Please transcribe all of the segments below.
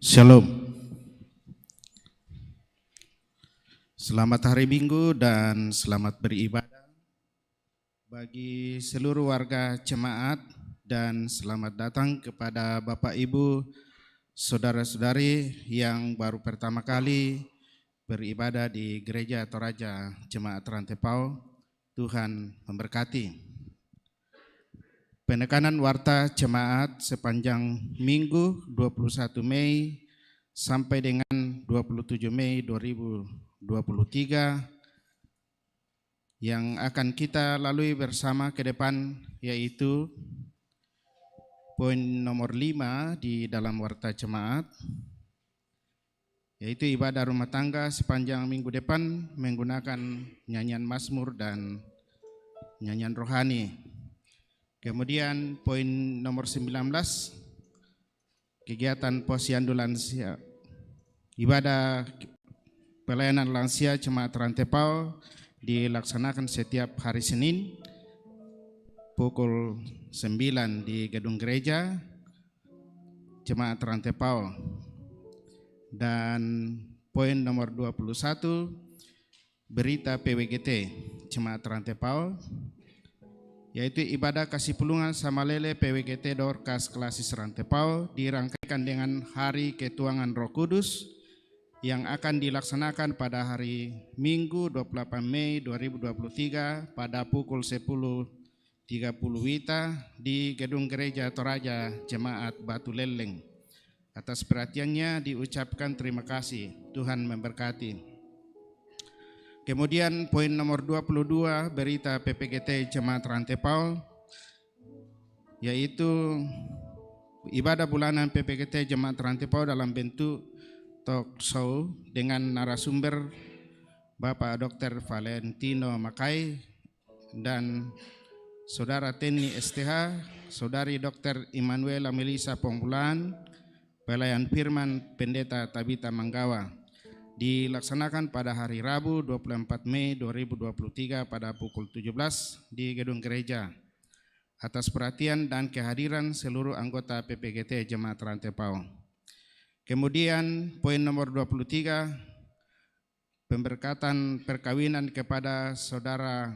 Shalom. Selamat hari Minggu dan selamat beribadah bagi seluruh warga jemaat dan selamat datang kepada Bapak Ibu, saudara-saudari yang baru pertama kali beribadah di Gereja Toraja Jemaat Rantepao. Tuhan memberkati. Penekanan warta jemaat sepanjang Minggu 21 Mei sampai dengan 27 Mei 2023 yang akan kita lalui bersama ke depan, yaitu poin nomor 5 di dalam warta jemaat, yaitu ibadah rumah tangga sepanjang minggu depan menggunakan nyanyian Mazmur dan nyanyian rohani. Kemudian poin nomor 19, kegiatan posyandu lansia, ibadah pelayanan lansia Jemaat Rantepao dilaksanakan setiap hari Senin pukul 9 di gedung gereja Jemaat Rantepao. Dan poin nomor 21, berita PWGT Jemaat Rantepao, yaitu ibadah kasih pulungan Samalele PWGT Dorcas Klasis Rantepao dirangkaikan dengan hari ketuangan Roh Kudus yang akan dilaksanakan pada hari Minggu 28 Mei 2023 pada pukul 10.30 WITA di Gedung Gereja Toraja Jemaat Batu Leleng. Atas perhatiannya diucapkan terima kasih. Tuhan memberkati. Kemudian poin nomor 22, berita PPGT Jemaat Rantepao, yaitu ibadah bulanan PPGT Jemaat Rantepao dalam bentuk talk show dengan narasumber Bapak Dr. Valentino Makai dan Saudara Teni STH, Saudari Dr. Immanuela Melisa Pongbulan, Pelayan Firman Pendeta Tabita Manggawa, dilaksanakan pada hari Rabu 24 Mei 2023 pada pukul 17 di gedung gereja. Atas perhatian dan kehadiran seluruh anggota PPGT Jemaat Rantepao. Kemudian poin nomor 23, pemberkatan perkawinan kepada Saudara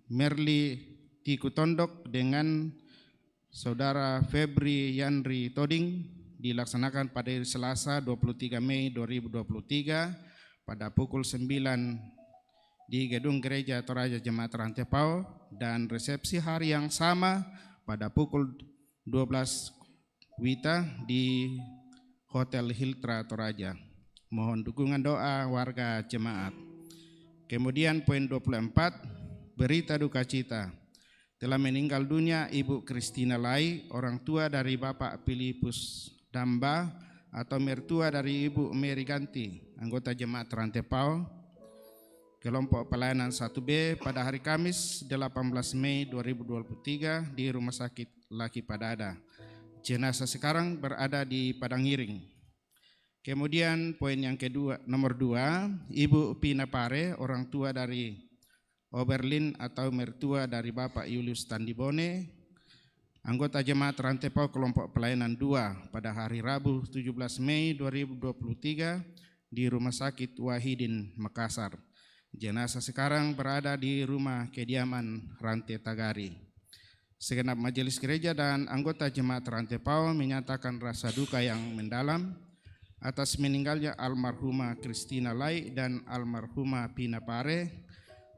Merli Tikutondok dengan Saudara Febri Yandri Toding dilaksanakan pada Selasa 23 Mei 2023 pada pukul 9 di Gedung Gereja Toraja Jemaat Rantepao, dan resepsi hari yang sama pada pukul 12 WITA di Hotel Hiltra Toraja. Mohon dukungan doa warga jemaat. Kemudian poin 24, berita duka cita. Telah meninggal dunia Ibu Christina Lai, orang tua dari Bapak Filipus Damba atau mertua dari Ibu Mary Ganti, anggota Jemaat Rantepao, kelompok pelayanan 1B pada hari Kamis 18 Mei 2023 di Rumah Sakit Laki Padada. Jenazah sekarang berada di Padang Iring. Kemudian poin yang kedua, nomor 2, Ibu Pina Pare, orang tua dari Oberlin atau mertua dari Bapak Julius Tandibone, anggota Jemaat Rantepao kelompok pelayanan 2 pada hari Rabu 17 Mei 2023 di Rumah Sakit Wahidin Makassar. Jenazah sekarang berada di rumah kediaman Rante Tagari. Segenap majelis gereja dan anggota Jemaat Rantepao menyatakan rasa duka yang mendalam atas meninggalnya almarhumah Christina Lai dan almarhumah Pina Pare.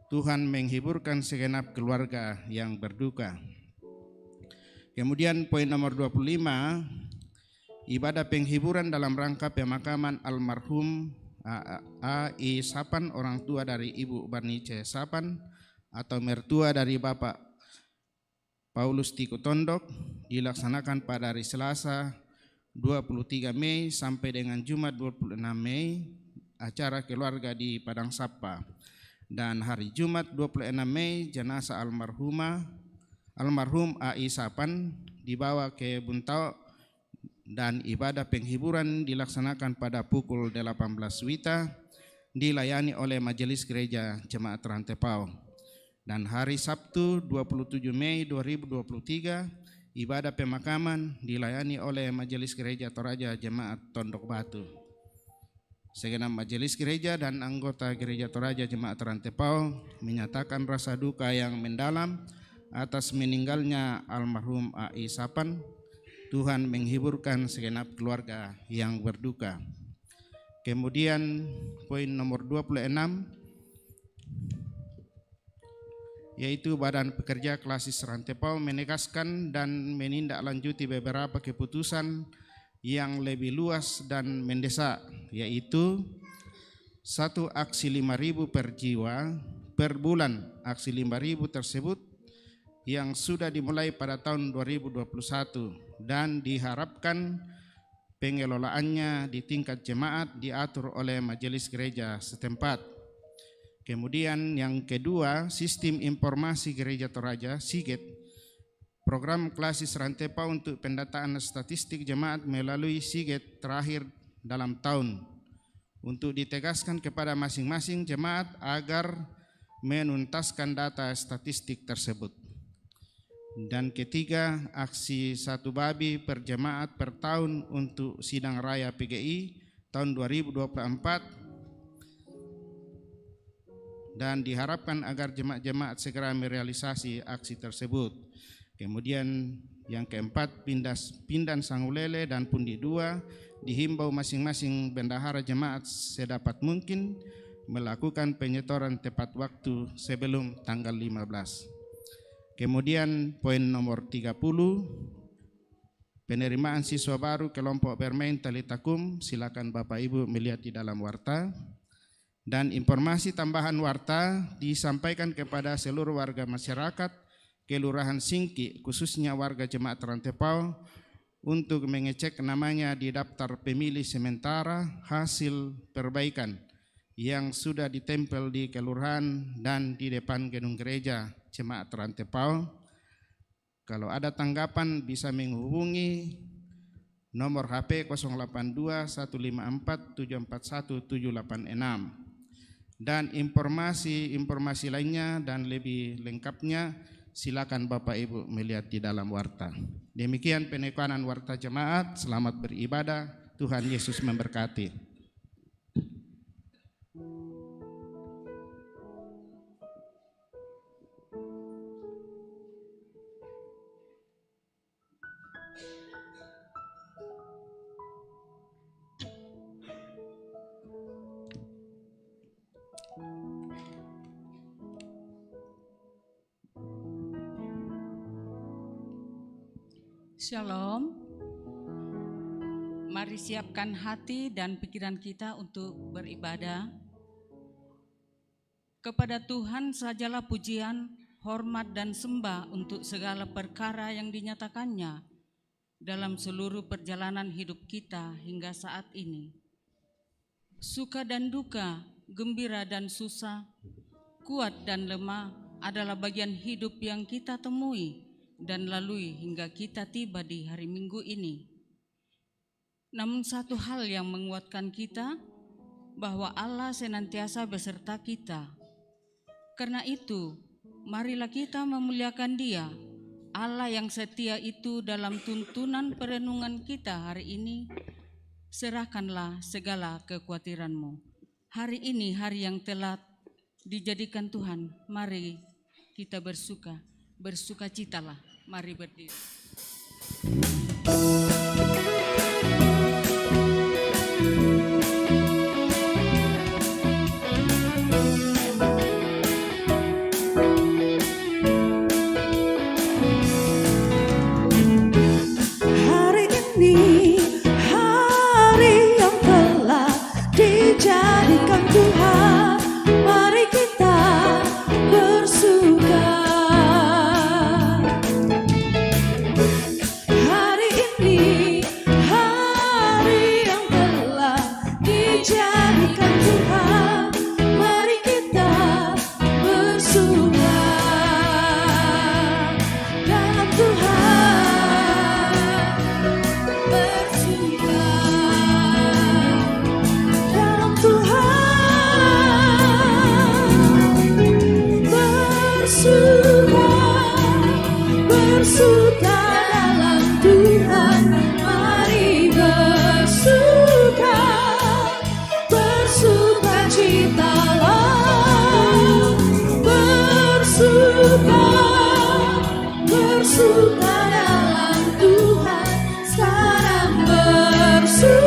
Tuhan menghiburkan segenap keluarga yang berduka. Kemudian poin nomor 25, ibadah penghiburan dalam rangka pemakaman almarhum A.I. Sapan, orang tua dari Ibu Barnice Sapan atau mertua dari Bapak Paulus Tikutondok, dilaksanakan pada hari Selasa 23 Mei sampai dengan Jumat 26 Mei, acara keluarga di Padang Sapa. Dan hari Jumat 26 Mei jenazah almarhum A.I. Sapan dibawa ke Buntao dan ibadah penghiburan dilaksanakan pada pukul 18 WITA dilayani oleh Majelis Gereja Jemaat Rantepao. Dan hari Sabtu 27 Mei 2023 ibadah pemakaman dilayani oleh Majelis Gereja Toraja Jemaat Tondok Batu. Segenap majelis gereja dan anggota Gereja Toraja Jemaat Rantepao menyatakan rasa duka yang mendalam atas meninggalnya almarhum A.I. Sapan. Tuhan menghiburkan segenap keluarga yang berduka. Kemudian poin nomor 26, yaitu Badan Pekerja Klasis Rantepao menegaskan dan menindaklanjuti beberapa keputusan yang lebih luas dan mendesak, yaitu 1. Aksi 5.000 per jiwa per bulan. Aksi 5.000 tersebut yang sudah dimulai pada tahun 2021 dan diharapkan pengelolaannya di tingkat jemaat diatur oleh majelis gereja setempat. Kemudian yang kedua, Sistem Informasi Gereja Toraja (SIGET), program Klasis Rantepao untuk pendataan statistik jemaat melalui SIGET terakhir dalam tahun, untuk ditegaskan kepada masing-masing jemaat agar menuntaskan data statistik tersebut. Dan ketiga, aksi 1 babi per jemaat per tahun untuk sidang raya PGI tahun 2024, dan diharapkan agar jemaat-jemaat segera merealisasi aksi tersebut. Kemudian yang keempat, Pindan Sangulele dan Pundi 2 dihimbau masing-masing bendahara jemaat sedapat mungkin melakukan penyetoran tepat waktu sebelum tanggal 15. Kemudian poin nomor 30, penerimaan siswa baru kelompok bermain Talitakum, silakan Bapak Ibu melihat di dalam warta. Dan informasi tambahan warta disampaikan kepada seluruh warga masyarakat Kelurahan Singki, khususnya warga jemaat Rantepao, untuk mengecek namanya di daftar pemilih sementara hasil perbaikan yang sudah ditempel di kelurahan dan di depan gedung gereja Jemaat Rantepao. Kalau ada tanggapan bisa menghubungi nomor HP 082 154 741 786. Dan informasi lainnya dan lebih lengkapnya silakan Bapak Ibu melihat di dalam warta. Demikian penekanan warta jemaat. Selamat beribadah. Tuhan Yesus memberkati. Shalom. Mari siapkan hati dan pikiran kita untuk beribadah. Kepada Tuhan sajalah pujian, hormat dan sembah untuk segala perkara yang dinyatakannya dalam seluruh perjalanan hidup kita hingga saat ini. Suka dan duka, gembira dan susah, kuat dan lemah adalah bagian hidup yang kita temui dan lalui hingga kita tiba di hari Minggu ini. Namun satu hal yang menguatkan kita, bahwa Allah senantiasa beserta kita. Karena itu, marilah kita memuliakan Dia, Allah yang setia itu dalam tuntunan perenungan kita hari ini. Serahkanlah segala kekhawatiranmu. Hari ini hari yang telah dijadikan Tuhan, mari kita bersukacitalah. Mari berdiri. Hari ini hari yang telah dijadikan Tuhan, mari kita bersuka. Hari ini hari yang telah dijadikan Tuhan, mari kita bersuka dalam Tuhan, bersuka dalam Tuhan. suka dalam Tuhan, sekarang bersukacitalah.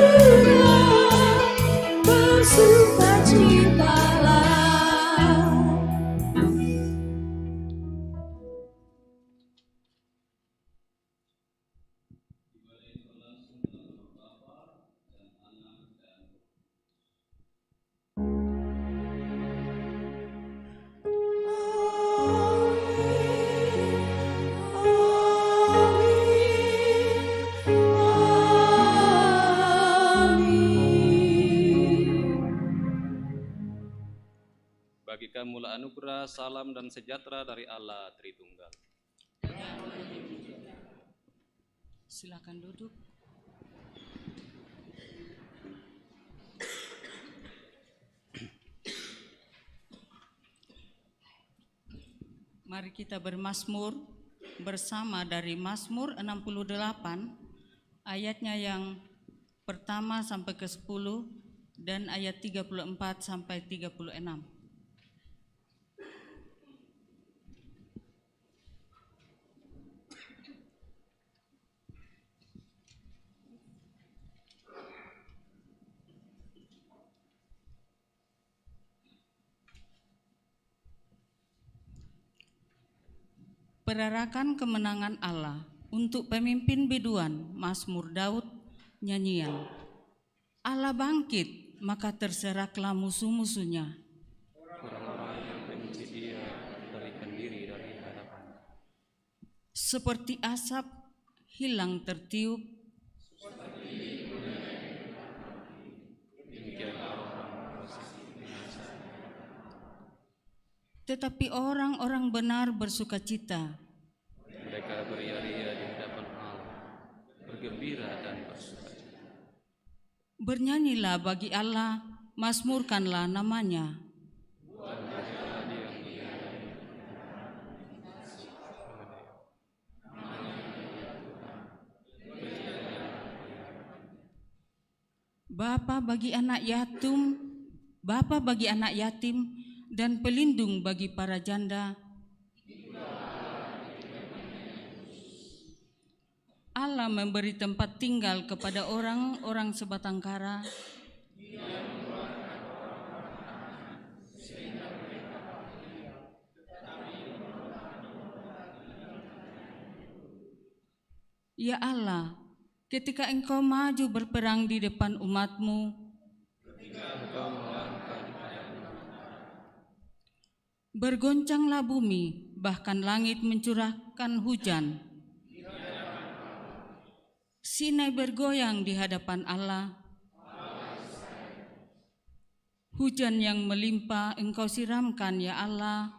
Bagikan mula anugerah, salam dan sejahtera dari Allah Tritunggal. Silakan duduk. Mari kita bermazmur bersama dari Mazmur 68 ayatnya yang pertama sampai ke 10 dan ayat 34 sampai 36. Perarakan kemenangan Allah untuk pemimpin biduan, Mazmur Daud, nyanyian. Allah bangkit, maka terseraklah musuh-musuhnya. Orang-orang yang benci Dia larikan diri dari hadapan. Seperti asap hilang tertiup, tetapi orang-orang benar bersukacita. Mereka beria-ria di hadapan Allah, bergembira dan bersukacita. Bernyanyilah bagi Allah, mazmurkanlah namanya. Bapa bagi anak yatim dan pelindung bagi para janda. Allah memberi tempat tinggal kepada orang-orang sebatang kara. Ya Allah, ketika Engkau maju berperang di depan umat-Mu, bergoncanglah bumi, bahkan langit mencurahkan hujan. Sinai bergoyang di hadapan Allah. Hujan yang melimpah Engkau siramkan, ya Allah.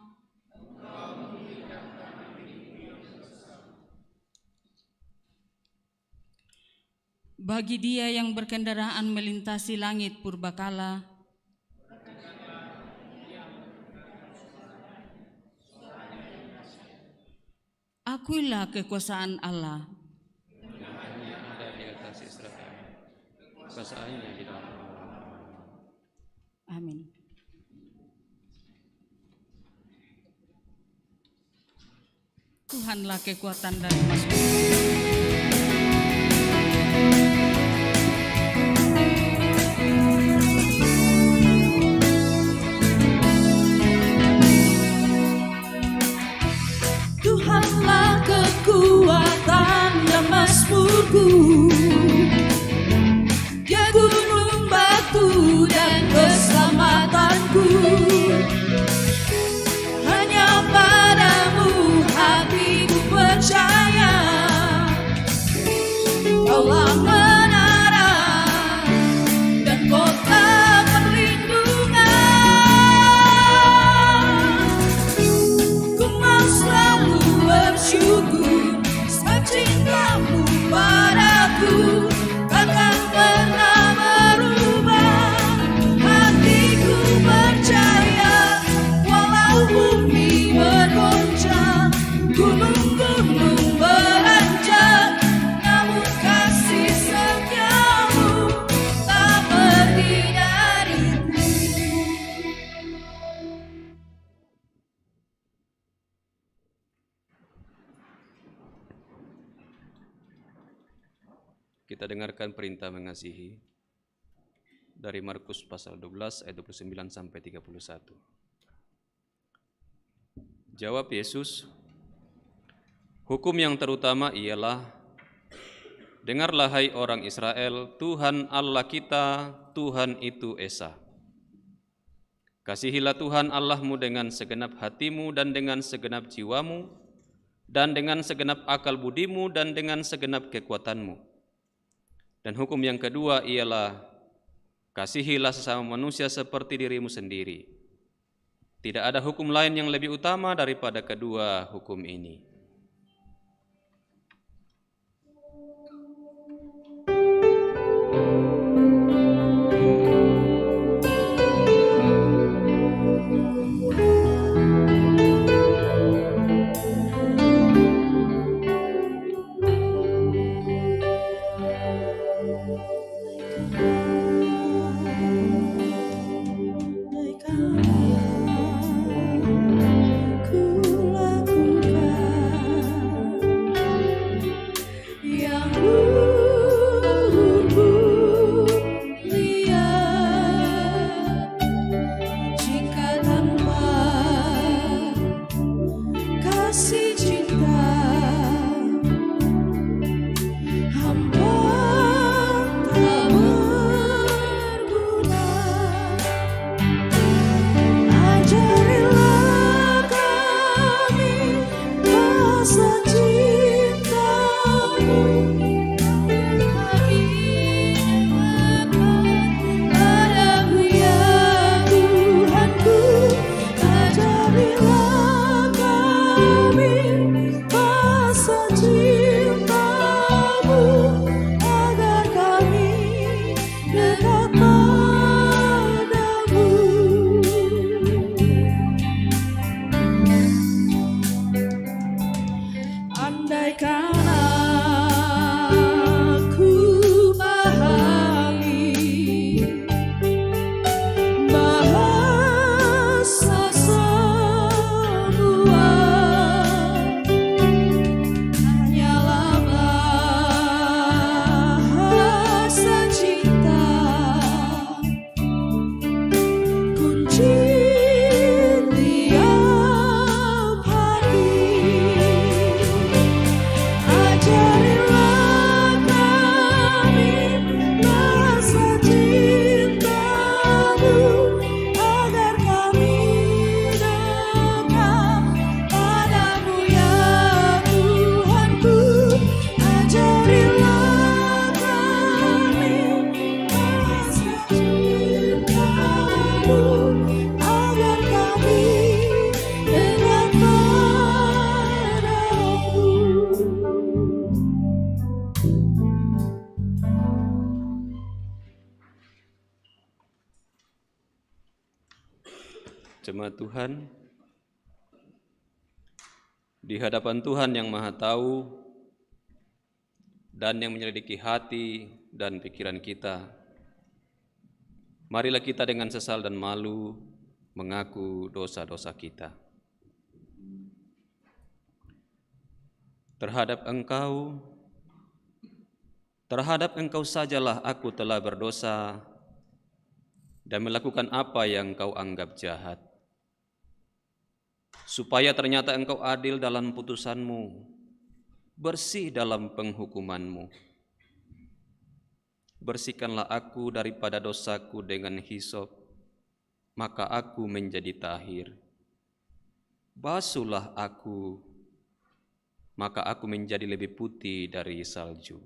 Bagi Dia yang berkendaraan melintasi langit purbakala, akuilah kekuasaan Allah. Hanya ada di atas Israel, kekuasaannya di dalam. Amin. Tuhanlah kekuatan dan mazmur. Tuhanlah kekuatan dan mazmurku, Dia gunung batu dan keselamatanku. Hanya padamu hatiku percaya, Kaulah menara dan kota perlindungan. Ku mau selalu bersyukur sebab cinta-Mu padaku. Kita dengarkan perintah mengasihi dari Markus pasal 12 ayat 29 sampai 31. Jawab Yesus, hukum yang terutama ialah, dengarlah hai orang Israel, Tuhan Allah kita, Tuhan itu Esa. Kasihilah Tuhan Allahmu dengan segenap hatimu dan dengan segenap jiwamu dan dengan segenap akal budimu dan dengan segenap kekuatanmu. Dan hukum yang kedua ialah, kasihilah sesama manusia seperti dirimu sendiri. Tidak ada hukum lain yang lebih utama daripada kedua hukum ini. Jemaat Tuhan, di hadapan Tuhan yang Maha Tahu dan yang menyelidiki hati dan pikiran kita, marilah kita dengan sesal dan malu mengaku dosa-dosa kita. Terhadap Engkau sajalah aku telah berdosa dan melakukan apa yang Engkau anggap jahat. Supaya ternyata Engkau adil dalam putusanmu, bersih dalam penghukumanmu. Bersihkanlah aku daripada dosaku dengan hisop, maka aku menjadi tahir. Basuhlah aku, maka aku menjadi lebih putih dari salju.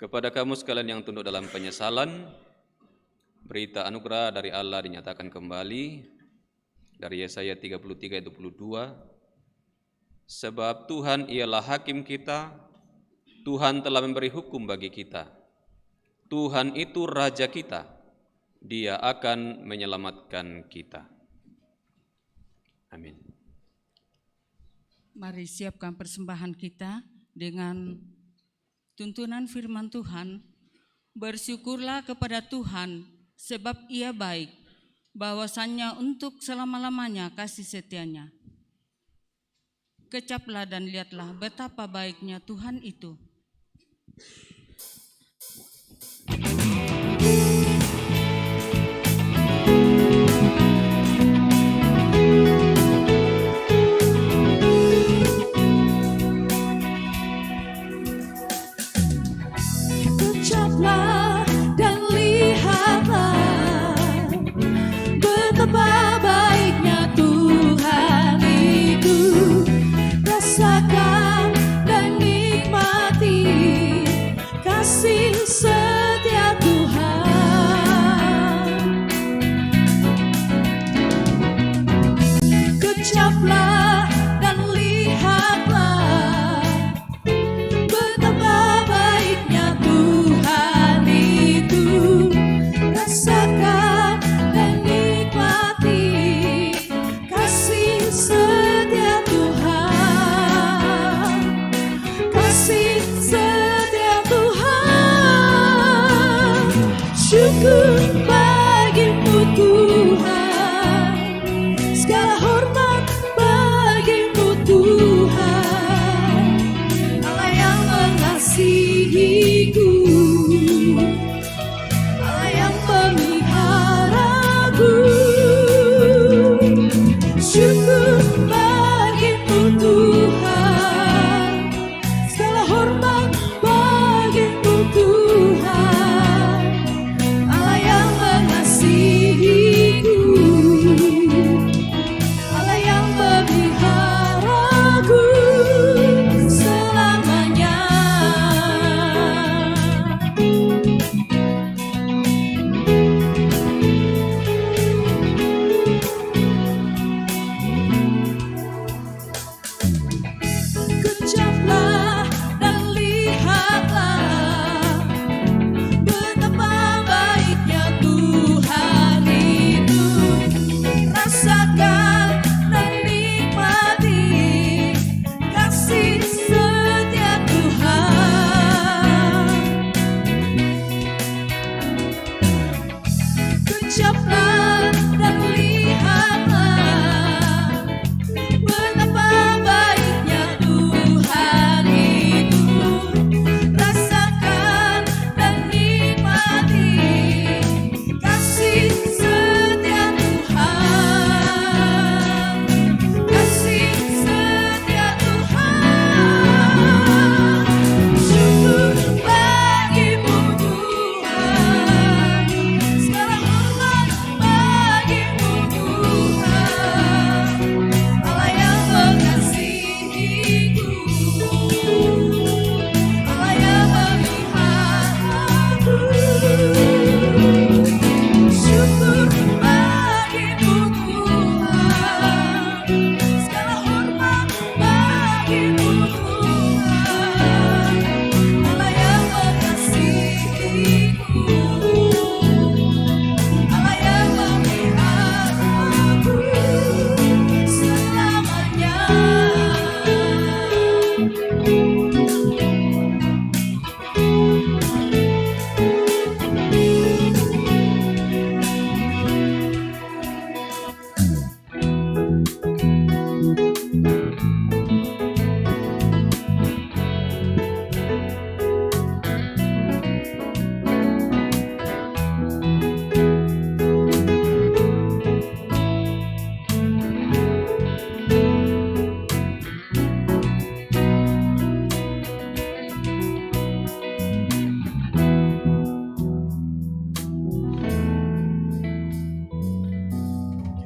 Kepada kamu sekalian yang tunduk dalam penyesalan, berita anugerah dari Allah dinyatakan kembali dari Yesaya 33 ayat 22. Sebab Tuhan ialah hakim kita, Tuhan telah memberi hukum bagi kita. Tuhan itu Raja kita, Dia akan menyelamatkan kita. Amin. Mari siapkan persembahan kita dengan tuntunan firman Tuhan. Bersyukurlah kepada Tuhan sebab Ia baik, bahwasannya untuk selama-lamanya kasih setianya. Kecaplah dan lihatlah betapa baiknya Tuhan itu. Ucaplah dan lihatlah betapa baiknya Tuhan itu. Rasakan dan nikmati kasih setia Tuhan. Kecaplah dan lihatlah betapa baiknya Tuhan itu. Rasakan dan nikmati kasih setia Tuhan. Kasih setia Tuhan. Syukur bagimu Tuhan. Segala hormat bagimu Tuhan. Allah yang mengasihiku, Allah yang memeliharaku. Syukur bagimu Tuhan. Segala hormat bagimu Tuhan. Allah yang mengasihiku, Allah yang memeliharaku selamanya. Kecaplah dan lihatlah betapa baiknya Tuhan itu. Rasakan dan nikmati kasih setia Tuhan. Kecaplah dan lihatlah betapa baiknya Tuhan itu. Rasakan dan nikmati kasih setia Tuhan. Kasih setia Tuhan. Syukur bagimu Tuhan. Segala hormat bagimu Tuhan. Allah yang mengasihiku, Allah yang memeliharaku. Syukur bagimu Tuhan. Segala hormat bagimu Tuhan. Allah yang mengasihiku, Allah yang memeliharaku selamanya.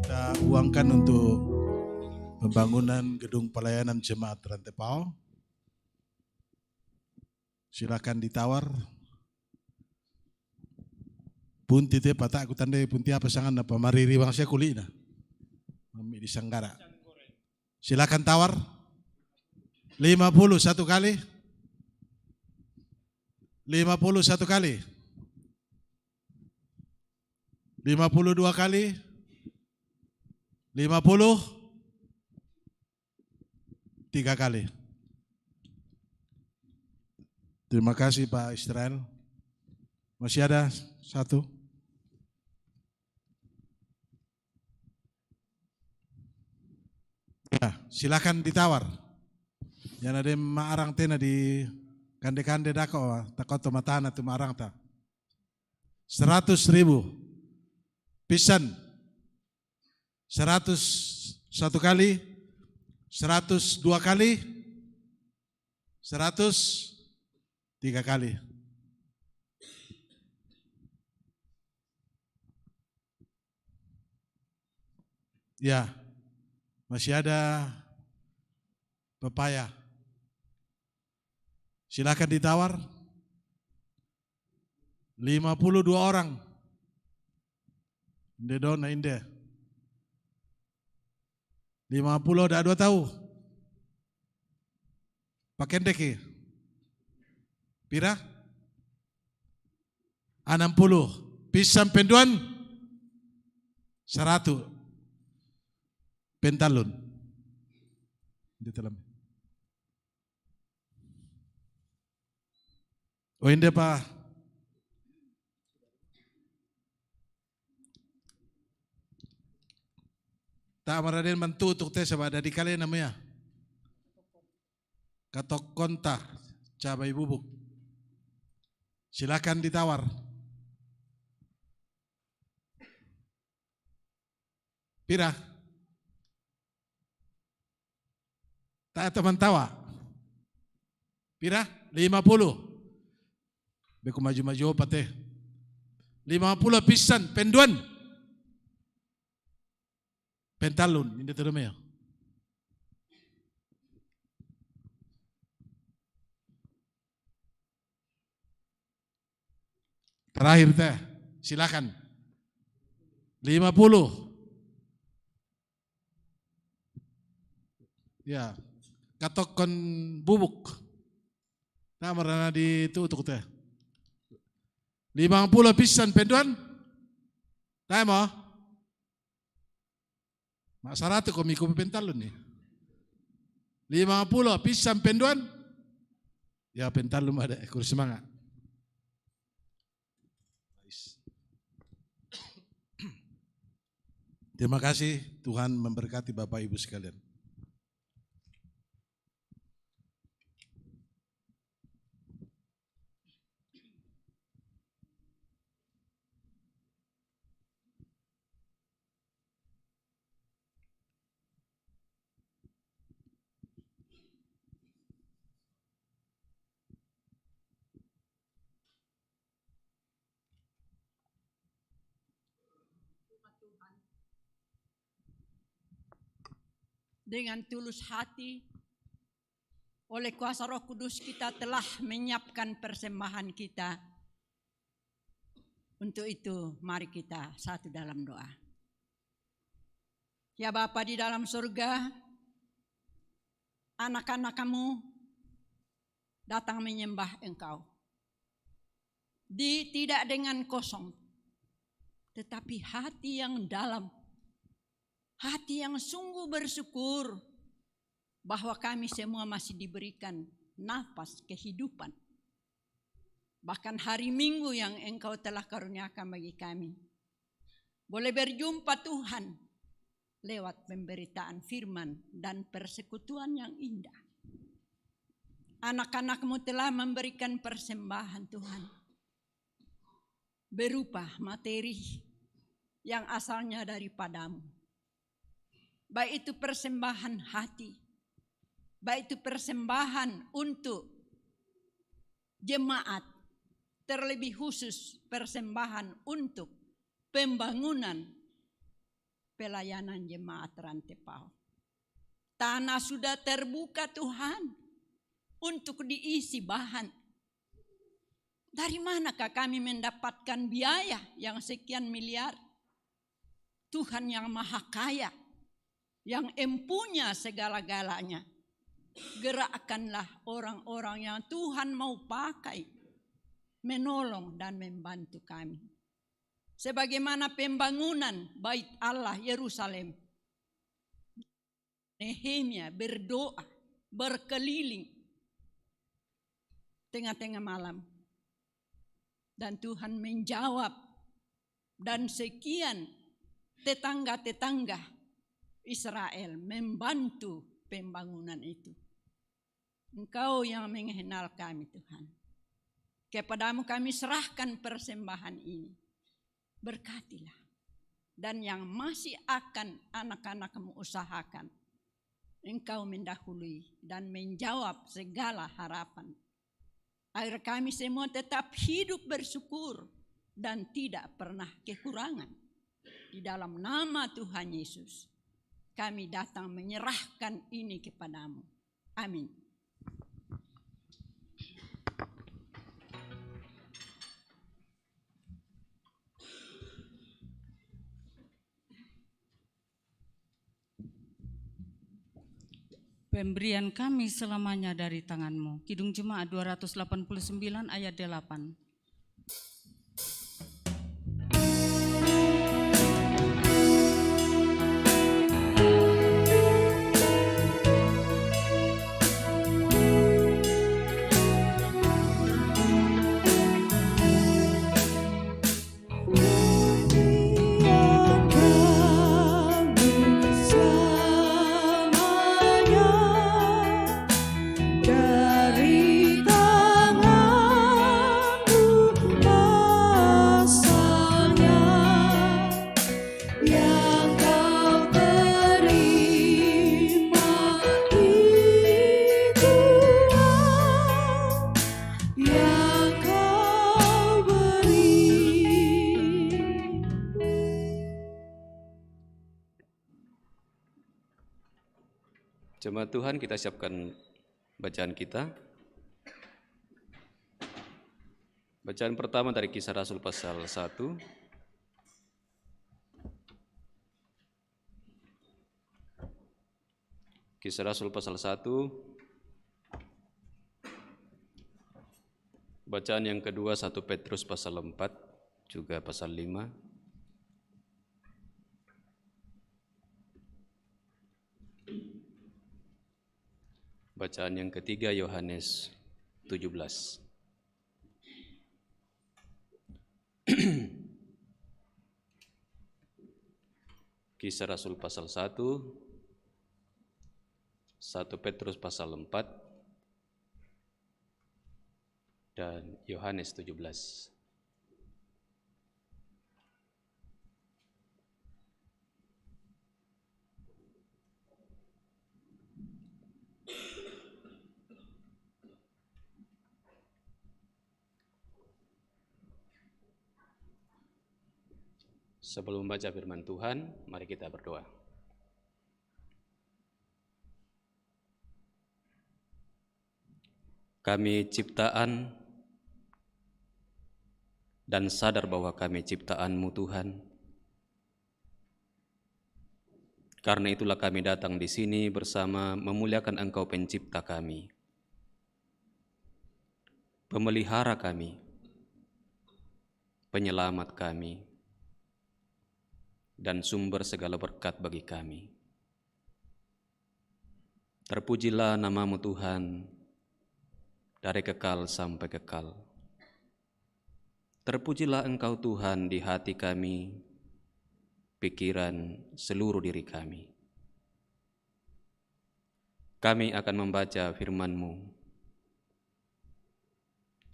Kita uangkan untuk pembangunan gedung pelayanan jemaat Rantepao. Silakan ditawar punti te pata aku tandai punti apa sangan apa mariri bang saya kulina. Mami di Sanggara. Silakan tawar. 50 satu kali. 50 satu kali. 52 kali. 50 3 kali. Terima kasih Pak Israel. Masih ada satu. Ya, silakan ditawar. Yang ada maarang tena di kande-kande dako, takoto matana tu maarang ta. 100.000. Pisan. 101 kali. 102 kali. 103 kali. Ya, masih ada pepaya. Silakan ditawar. 52 orang. Inde dona inde. 50 dah 2 tahu. Pakai deki. Pira? 60. Pisang penduan 100. Pentalun. Di dalam. Oh ini Pak. Tak maraden mantu untuk tes apa ada di kalian namanya. Katok konta cabai bubuk. Silakan ditawar. Pira? Tak teman tawa. Pira? 50. Beku maju-maju apa teh? 50 pisan penduan. Pentalun, ini terus ya. Terakhir teh, silakan. 50. Ya, katokon bubuk. Nah, merana ditutuk teh. 50 pisan penduan. Nah, mau? Mak 100 komiku pentalun nih. 50 pisan penduan. Ya pentalun ada ekor semangat. Terima kasih, Tuhan memberkati Bapak Ibu sekalian. Dengan tulus hati, oleh kuasa Roh Kudus kita telah menyiapkan persembahan kita. Untuk itu mari kita satu dalam doa. Ya Bapa di dalam surga, anak-anak kamu datang menyembah Engkau. Tidak dengan kosong, tetapi hati yang dalam. Hati yang sungguh bersyukur bahwa kami semua masih diberikan nafas kehidupan. Bahkan hari Minggu yang Engkau telah karuniakan bagi kami. Boleh berjumpa Tuhan lewat pemberitaan firman dan persekutuan yang indah. Anak-anak-Mu telah memberikan persembahan Tuhan. Berupa materi yang asalnya daripada-Mu. Baik itu persembahan hati, baik itu persembahan untuk jemaat, terlebih khusus persembahan untuk pembangunan pelayanan jemaat Rantepao. Tanah sudah terbuka Tuhan untuk diisi bahan. Dari manakah kami mendapatkan biaya yang sekian miliar? Tuhan yang maha kaya, yang empunya segala-galanya. Gerakkanlah orang-orang yang Tuhan mau pakai, menolong dan membantu kami. Sebagaimana pembangunan bait Allah Yerusalem. Nehemia berdoa, berkeliling tengah-tengah malam. Dan Tuhan menjawab, dan sekian tetangga-tetangga Israel membantu pembangunan itu. Engkau yang mengenal kami, Tuhan. Kepadamu kami serahkan persembahan ini. Berkatilah. Dan yang masih akan anak-anakmu usahakan, Engkau mendahului dan menjawab segala harapan. Agar kami semua tetap hidup bersyukur dan tidak pernah kekurangan. Di dalam nama Tuhan Yesus, kami datang menyerahkan ini kepadamu. Amin. Pemberian kami selamanya dari tangan-Mu. Kidung Jemaat 289 ayat 8. Jemaat Tuhan, kita siapkan bacaan kita. Bacaan pertama dari Kisah Rasul pasal 1. Kisah Rasul pasal 1. Bacaan yang kedua 1 Petrus pasal 4, juga pasal 5. Bacaan yang ketiga Yohanes 17. Kisah Rasul pasal 1, 1 Petrus pasal 4, dan Yohanes 17. Sebelum membaca firman Tuhan, mari kita berdoa. Kami ciptaan dan sadar bahwa kami ciptaan-Mu Tuhan. Karena itulah kami datang di sini bersama memuliakan Engkau pencipta kami, pemelihara kami, penyelamat kami, dan sumber segala berkat bagi kami. Terpujilah nama-Mu Tuhan, dari kekal sampai kekal. Terpujilah Engkau Tuhan di hati kami, pikiran, seluruh diri kami. Kami akan membaca firman-Mu.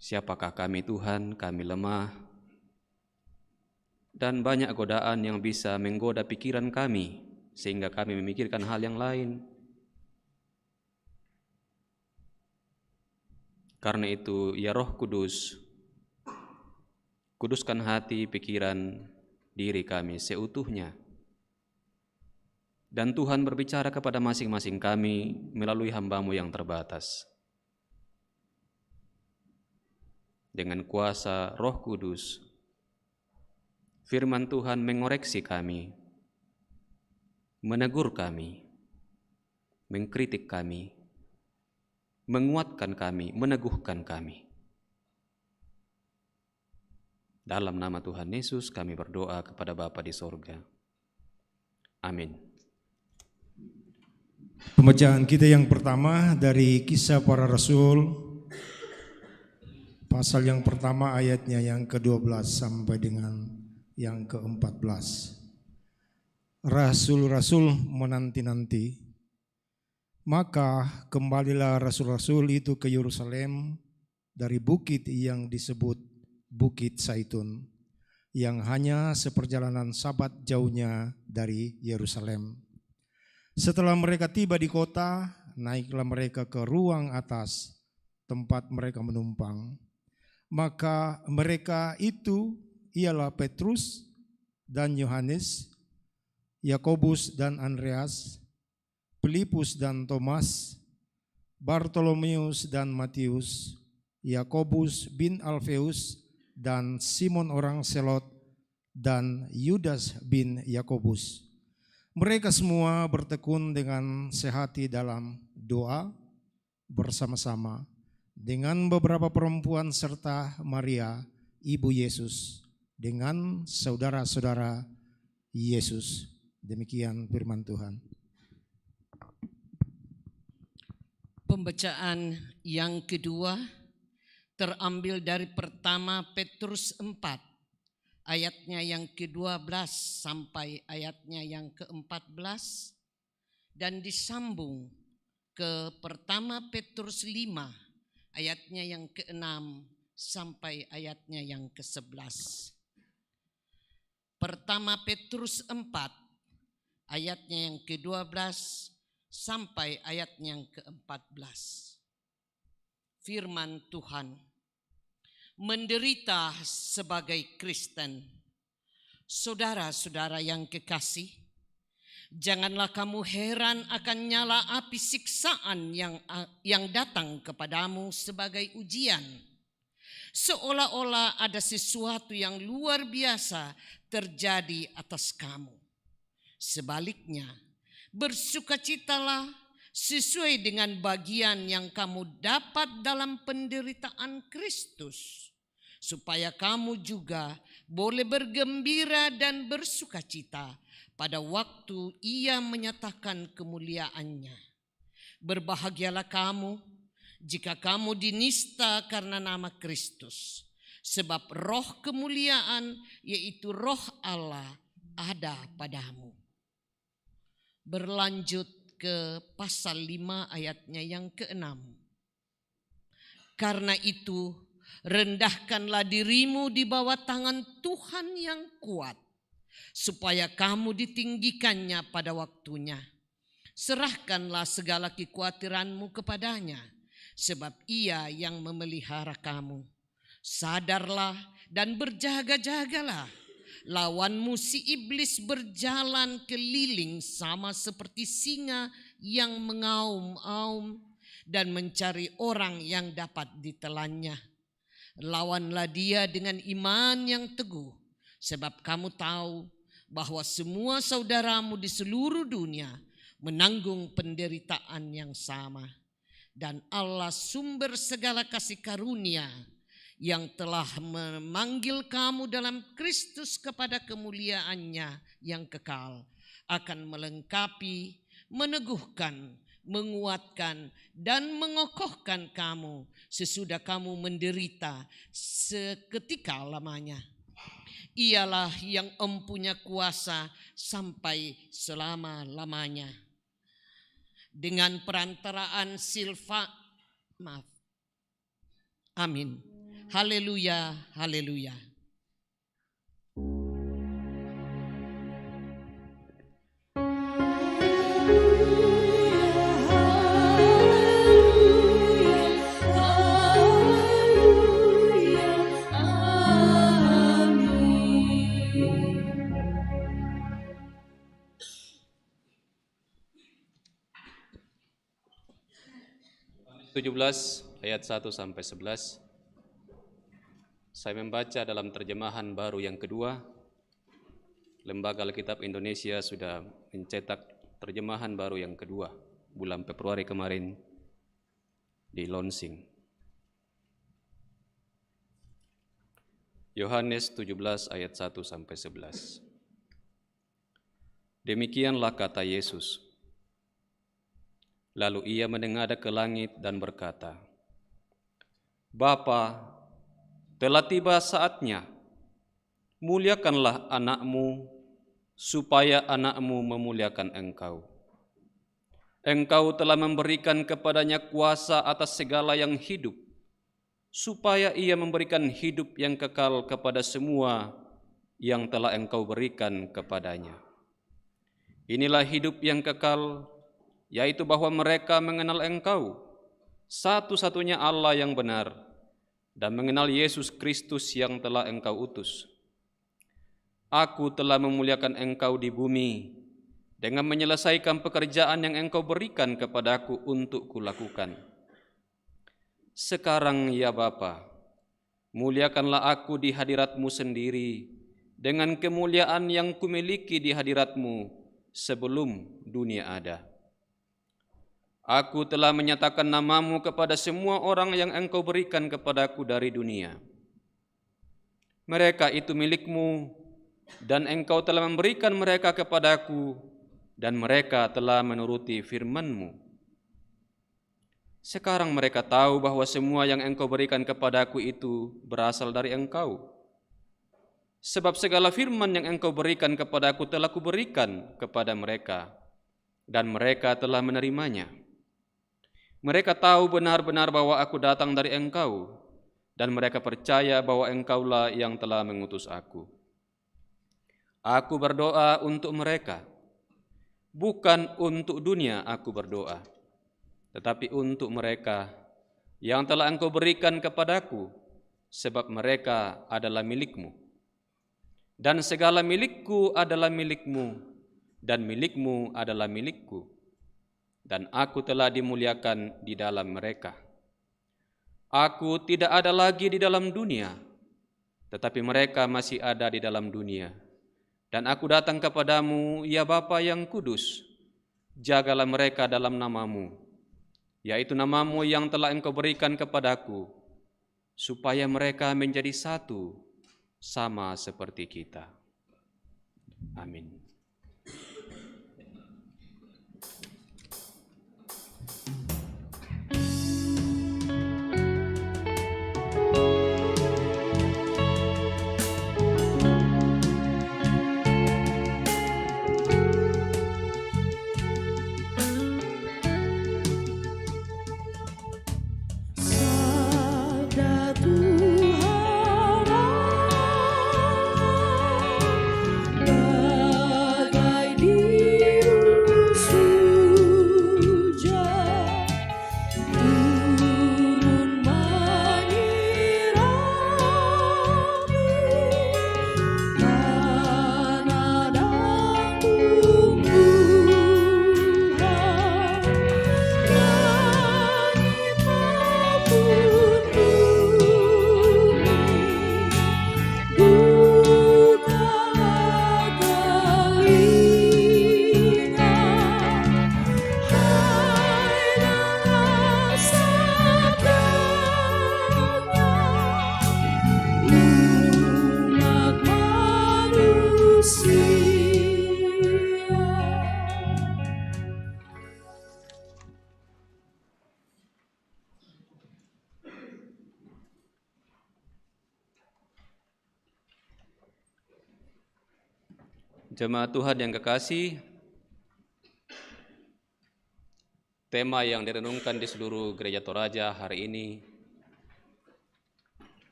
Siapakah kami Tuhan? Kami lemah, dan banyak godaan yang bisa menggoda pikiran kami, sehingga kami memikirkan hal yang lain. Karena itu, ya Roh Kudus, kuduskan hati, pikiran, diri kami seutuhnya. Dan Tuhan berbicara kepada masing-masing kami melalui hamba-Mu yang terbatas. dengan kuasa Roh Kudus, firman Tuhan mengoreksi kami, menegur kami, mengkritik kami, menguatkan kami, meneguhkan kami. Dalam nama Tuhan Yesus kami berdoa kepada Bapa di sorga. Amin. Pembacaan kita yang pertama dari Kisah Para Rasul, pasal yang pertama ayatnya yang ke-12 sampai dengan yang ke-14. Rasul-rasul menanti-nanti, maka kembalilah rasul-rasul itu ke Yerusalem dari bukit yang disebut Bukit Zaitun, yang hanya seperjalanan Sabat jauhnya dari Yerusalem. Setelah mereka tiba di kota, naiklah mereka ke ruang atas tempat mereka menumpang. Maka mereka itu ialah Petrus dan Yohanes, Yakobus dan Andreas, Filipus dan Thomas, Bartolomeus dan Matius, Yakobus bin Alfeus dan Simon orang Selot, dan Yudas bin Yakobus. Mereka semua bertekun dengan sehati dalam doa bersama-sama dengan beberapa perempuan serta Maria, ibu Yesus, dengan saudara-saudara Yesus. Demikian firman Tuhan. Pembacaan yang kedua terambil dari pertama Petrus 4, ayatnya yang ke-12 sampai ayatnya yang ke-14, dan disambung ke pertama Petrus 5, ayatnya yang ke-6 sampai ayatnya yang ke-11. Pertama Petrus 4, ayatnya yang ke-12 sampai ayatnya yang ke-14. Firman Tuhan, menderita sebagai Kristen. Saudara-saudara yang kekasih, janganlah kamu heran akan nyala api siksaan yang datang kepadamu sebagai ujian, seolah-olah ada sesuatu yang luar biasa terjadi atas kamu. Sebaliknya, bersukacitalah sesuai dengan bagian yang kamu dapat dalam penderitaan Kristus, supaya kamu juga boleh bergembira dan bersukacita pada waktu Ia menyatakan kemuliaannya. Berbahagialah kamu jika kamu dinista karena nama Kristus, sebab roh kemuliaan, yaitu roh Allah, ada padamu. Berlanjut ke pasal 5 ayatnya yang ke-6. Karena itu, rendahkanlah dirimu di bawah tangan Tuhan yang kuat, supaya kamu ditinggikannya pada waktunya. Serahkanlah segala kekhawatiranmu kepadanya, sebab Ia yang memelihara kamu. Sadarlah dan berjaga-jagalah. Lawanmu si iblis berjalan keliling sama seperti singa yang mengaum-aum dan mencari orang yang dapat ditelannya. Lawanlah dia dengan iman yang teguh, sebab kamu tahu bahwa semua saudaramu di seluruh dunia menanggung penderitaan yang sama. Dan Allah sumber segala kasih karunia yang telah memanggil kamu dalam Kristus kepada kemuliaannya yang kekal, akan melengkapi, meneguhkan, menguatkan, dan mengokohkan kamu sesudah kamu menderita seketika lamanya. Ialah yang empunya kuasa sampai selama-lamanya. Dengan perantaraan Amin. Haleluya, haleluya. Yohanes 17 ayat 1 sampai 11. Saya membaca dalam terjemahan baru yang kedua. Lembaga Alkitab Indonesia sudah mencetak terjemahan baru yang kedua bulan Februari kemarin di launching. Yohanes 17 ayat 1 sampai 11. Demikianlah kata Yesus. Lalu ia menengadah ke langit dan berkata, Bapa, telah tiba saatnya, muliakanlah anakmu, supaya anakmu memuliakan engkau. Engkau telah memberikan kepadanya kuasa atas segala yang hidup, supaya ia memberikan hidup yang kekal kepada semua yang telah engkau berikan kepadanya. Inilah hidup yang kekal, yaitu bahwa mereka mengenal engkau, satu-satunya Allah yang benar, dan mengenal Yesus Kristus yang telah engkau utus. Aku telah memuliakan engkau di bumi dengan menyelesaikan pekerjaan yang engkau berikan kepadaku untuk kulakukan. Sekarang ya Bapa, muliakanlah aku di hadiratmu sendiri dengan kemuliaan yang kumiliki di hadiratmu sebelum dunia ada. Aku telah menyatakan namamu kepada semua orang yang engkau berikan kepadaku dari dunia. Mereka itu milikmu, dan engkau telah memberikan mereka kepadaku, dan mereka telah menuruti firman-Mu. Sekarang mereka tahu bahwa semua yang engkau berikan kepadaku itu berasal dari engkau. Sebab segala firman yang engkau berikan kepadaku telah kuberikan kepada mereka, dan mereka telah menerimanya. Mereka tahu benar-benar bahwa aku datang dari engkau, dan mereka percaya bahwa engkaulah yang telah mengutus aku. Aku berdoa untuk mereka, bukan untuk dunia aku berdoa, tetapi untuk mereka yang telah engkau berikan kepadaku, sebab mereka adalah milikmu. Dan segala milikku adalah milikmu, dan milikmu adalah milikku. Dan aku telah dimuliakan di dalam mereka. Aku tidak ada lagi di dalam dunia, tetapi mereka masih ada di dalam dunia. Dan aku datang kepadamu, ya Bapa yang kudus, jagalah mereka dalam namamu, yaitu namamu yang telah engkau berikan kepadaku, supaya mereka menjadi satu, sama seperti kita. Amin. Jemaat Tuhan yang kekasih, tema yang direnungkan di seluruh Gereja Toraja hari ini,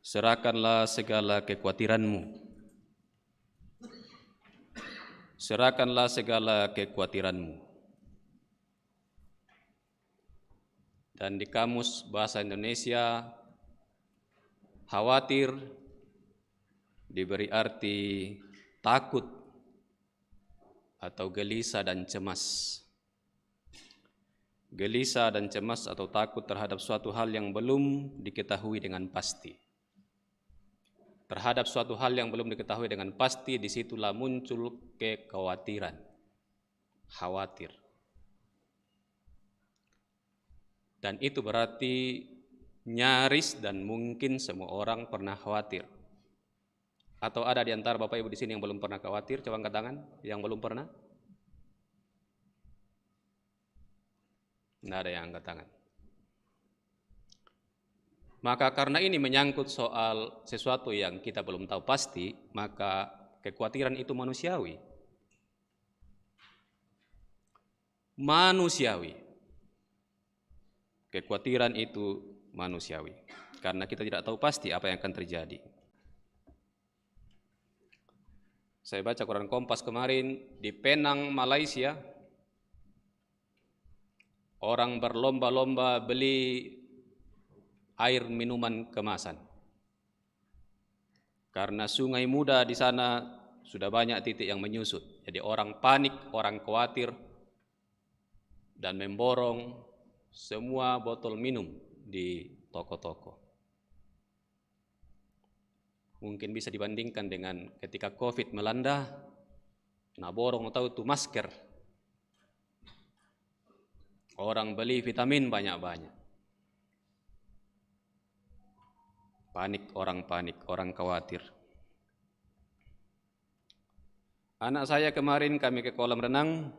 serahkanlah segala kekhawatiranmu. Serahkanlah segala kekhawatiranmu. Dan di Kamus Bahasa Indonesia, khawatir diberi arti takut atau gelisah dan cemas. Gelisah dan cemas atau takut terhadap suatu hal yang belum diketahui dengan pasti. terhadap suatu hal yang belum diketahui dengan pasti, disitulah muncul kekhawatiran, khawatir. Dan itu berarti nyaris dan mungkin semua orang pernah khawatir. Atau ada di antara Bapak Ibu di sini yang belum pernah khawatir? Coba angkat tangan yang belum pernah. Tidak ada yang angkat tangan. Maka karena ini menyangkut soal sesuatu yang kita belum tahu pasti, maka kekhawatiran itu manusiawi. Manusiawi. Kekhawatiran itu manusiawi. Karena kita tidak tahu pasti apa yang akan terjadi. Saya baca koran Kompas kemarin, di Penang, Malaysia, orang berlomba-lomba beli air minuman kemasan. Karena sungai muda di sana sudah banyak titik yang menyusut. Jadi orang panik, orang khawatir, dan memborong semua botol minum di toko-toko. Mungkin bisa dibandingkan dengan ketika COVID melanda, nah borong tahu itu masker. Orang beli vitamin banyak-banyak. Panik, orang khawatir. Anak saya kemarin kami ke kolam renang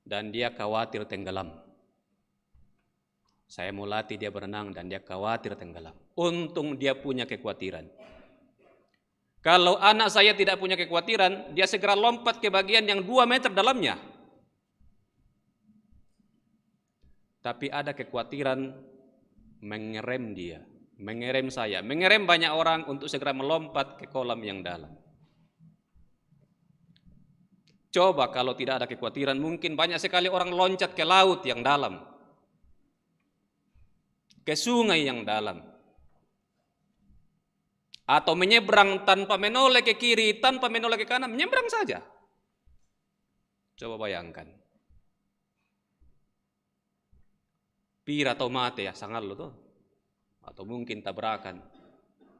dan dia khawatir tenggelam. Saya mau latih dia berenang dan dia khawatir tenggelam. Untung dia punya kekhawatiran. Kalau anak saya tidak punya kekhawatiran, dia segera lompat ke bagian yang 2 meter dalamnya. Tapi ada kekhawatiran mengerem dia, mengerem saya, mengerem banyak orang untuk segera melompat ke kolam yang dalam. Coba kalau tidak ada kekhawatiran, mungkin banyak sekali orang loncat ke laut yang dalam, ke sungai yang dalam, atau menyeberang tanpa menoleh ke kiri, tanpa menoleh ke kanan, menyeberang saja. Coba bayangkan. Pir atau mati ya, sangat lo tuh. Atau mungkin tabrakan.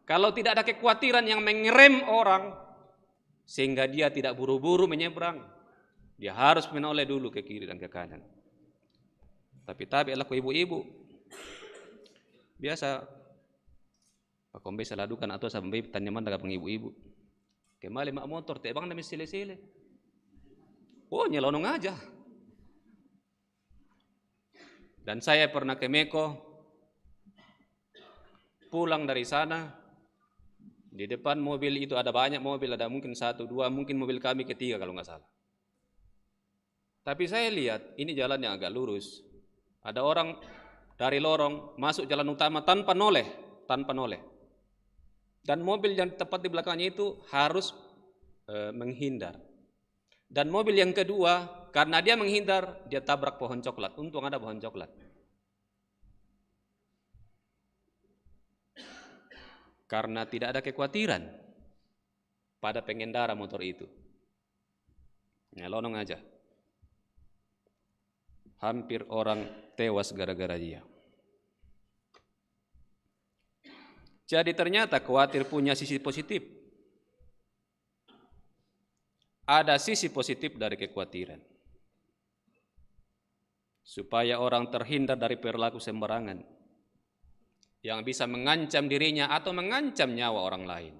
Kalau tidak ada kekhawatiran yang mengerem orang, sehingga dia tidak buru-buru menyeberang, dia harus menoleh dulu ke kiri dan ke kanan. Tapi laku ibu-ibu. Biasa Pak Kombe seladukan atau sampai tanyaman daga ibu-ibu. Kemali mak motor tebang demi sile-sile. Oh nyelonong aja. Dan saya pernah ke Meko, pulang dari sana, di depan mobil itu ada banyak mobil, ada mungkin 1, 2, mungkin mobil kami ketiga kalau nggak salah. Tapi saya lihat ini jalan yang agak lurus. Ada orang dari lorong masuk jalan utama tanpa noleh. Dan mobil yang tepat di belakangnya itu harus menghindar. Dan mobil yang kedua, karena dia menghindar, dia tabrak pohon coklat. Untung ada pohon coklat. Karena tidak ada kekhawatiran pada pengendara motor itu. Nyelonong aja. Hampir orang tewas gara-gara dia. Jadi ternyata khawatir punya sisi positif. Ada sisi positif dari kekhawatiran. Supaya orang terhindar dari perilaku sembarangan yang bisa mengancam dirinya atau mengancam nyawa orang lain.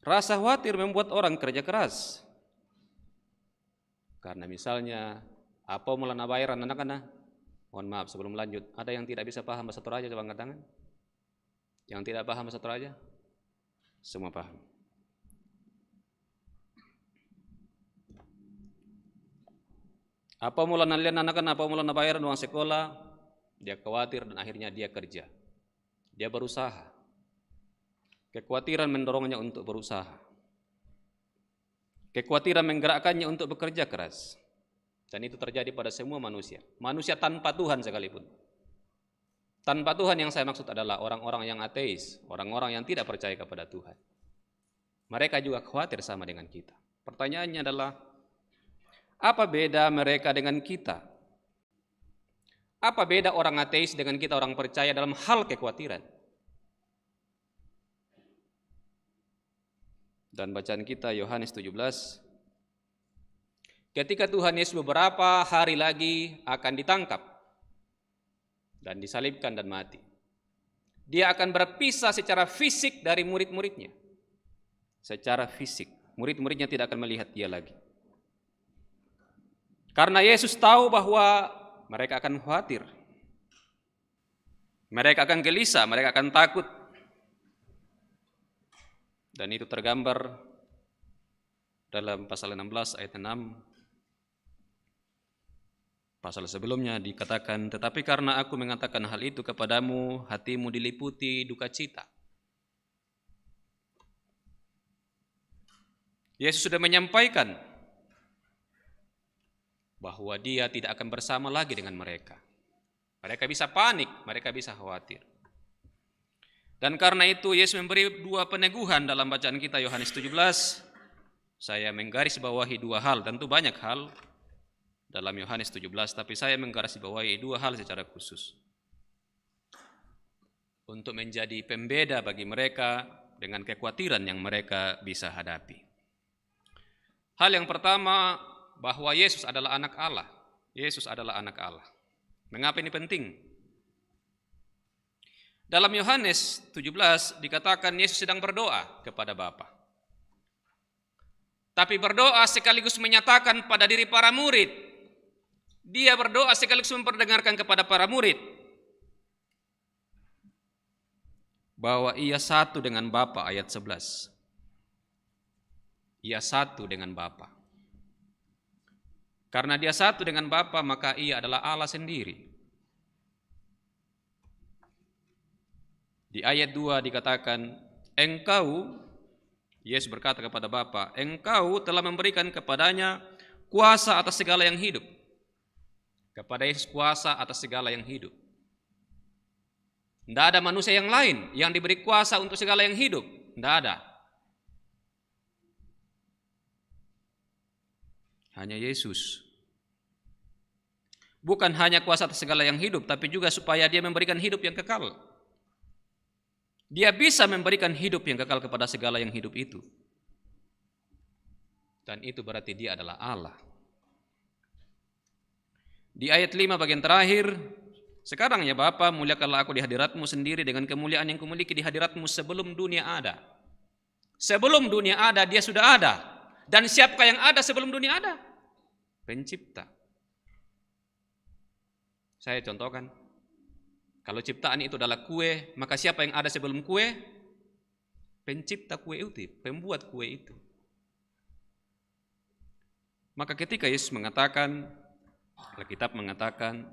Rasa khawatir membuat orang kerja keras. Karena misalnya, apa mulana bayaran anak-anak? Mohon maaf sebelum lanjut, ada yang tidak bisa paham bahasa Toraja, coba angkat tangan. Yang tidak paham bahasa Toraja? Semua paham. Apa mulana lian anak-anak, apa mulana bayaran uang sekolah? Dia khawatir dan akhirnya dia kerja. Dia berusaha. Kekhawatiran mendorongnya untuk berusaha. Kekhawatiran menggerakkannya untuk bekerja keras. Dan itu terjadi pada semua manusia. Manusia tanpa Tuhan sekalipun. Tanpa Tuhan yang saya maksud adalah orang-orang yang ateis, orang-orang yang tidak percaya kepada Tuhan. Mereka juga khawatir sama dengan kita. Pertanyaannya adalah, apa beda mereka dengan kita? Apa beda orang ateis dengan kita orang percaya dalam hal kekhawatiran? Dan bacaan kita Yohanes 17. Ketika Tuhan Yesus beberapa hari lagi akan ditangkap dan disalibkan dan mati, Dia akan berpisah secara fisik dari murid-muridnya. Secara fisik, murid-muridnya tidak akan melihat Dia lagi. Karena Yesus tahu bahwa mereka akan khawatir, mereka akan gelisah, mereka akan takut. Dan itu tergambar dalam pasal 16 ayat 6. Pasal sebelumnya dikatakan, tetapi karena aku mengatakan hal itu kepadamu, hatimu diliputi duka cita. Yesus sudah menyampaikan bahwa Dia tidak akan bersama lagi dengan mereka. Mereka bisa panik, mereka bisa khawatir. Dan karena itu Yesus memberi dua peneguhan dalam bacaan kita Yohanes 17. Saya menggarisbawahi dua hal, tentu banyak hal dalam Yohanes 17, tapi saya menggarisbawahi dua hal secara khusus untuk menjadi pembeda bagi mereka dengan kekhawatiran yang mereka bisa hadapi. Hal yang pertama, bahwa Yesus adalah anak Allah. Yesus adalah anak Allah. Mengapa ini penting? Dalam Yohanes 17 dikatakan Yesus sedang berdoa kepada Bapa. Tapi berdoa sekaligus menyatakan pada diri para murid. Dia berdoa sekaligus memperdengarkan kepada para murid bahwa Ia satu dengan Bapa, ayat 11. Ia satu dengan Bapa. Karena Dia satu dengan Bapa, maka Ia adalah Allah sendiri. Di ayat 2 dikatakan, engkau, Yesus berkata kepada Bapa, engkau telah memberikan kepadanya kuasa atas segala yang hidup. Kepada Yesus kuasa atas segala yang hidup. Tidak ada manusia yang lain yang diberi kuasa untuk segala yang hidup. Tidak ada. Hanya Yesus. Bukan hanya kuasa atas segala yang hidup, tapi juga supaya Dia memberikan hidup yang kekal. Dia bisa memberikan hidup yang kekal kepada segala yang hidup itu. Dan itu berarti Dia adalah Allah. Di ayat 5 bagian terakhir, sekarang ya Bapa, muliakanlah aku di hadiratmu sendiri dengan kemuliaan yang kumiliki di hadiratmu sebelum dunia ada. Sebelum dunia ada, Dia sudah ada. Dan siapakah yang ada sebelum dunia ada? Pencipta. Saya contohkan. Kalau ciptaan itu adalah kue, maka siapa yang ada sebelum kue? Pencipta kue itu, pembuat kue itu. Maka ketika Yesus mengatakan, Alkitab mengatakan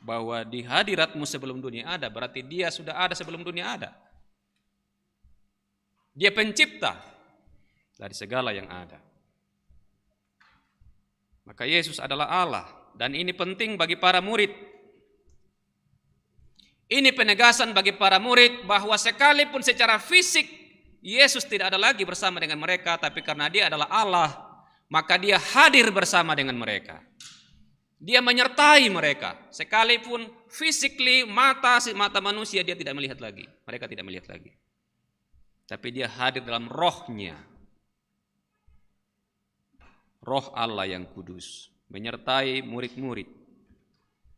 bahwa di hadiratmu sebelum dunia ada, berarti Dia sudah ada sebelum dunia ada. Dia pencipta dari segala yang ada. Maka Yesus adalah Allah, dan ini penting bagi para murid. Ini penegasan bagi para murid bahwa sekalipun secara fisik Yesus tidak ada lagi bersama dengan mereka, tapi karena Dia adalah Allah, maka Dia hadir bersama dengan mereka. Dia menyertai mereka, sekalipun physically mata manusia Dia tidak melihat lagi, mereka tidak melihat lagi. Tapi Dia hadir dalam rohnya. Roh Allah yang kudus menyertai murid-murid.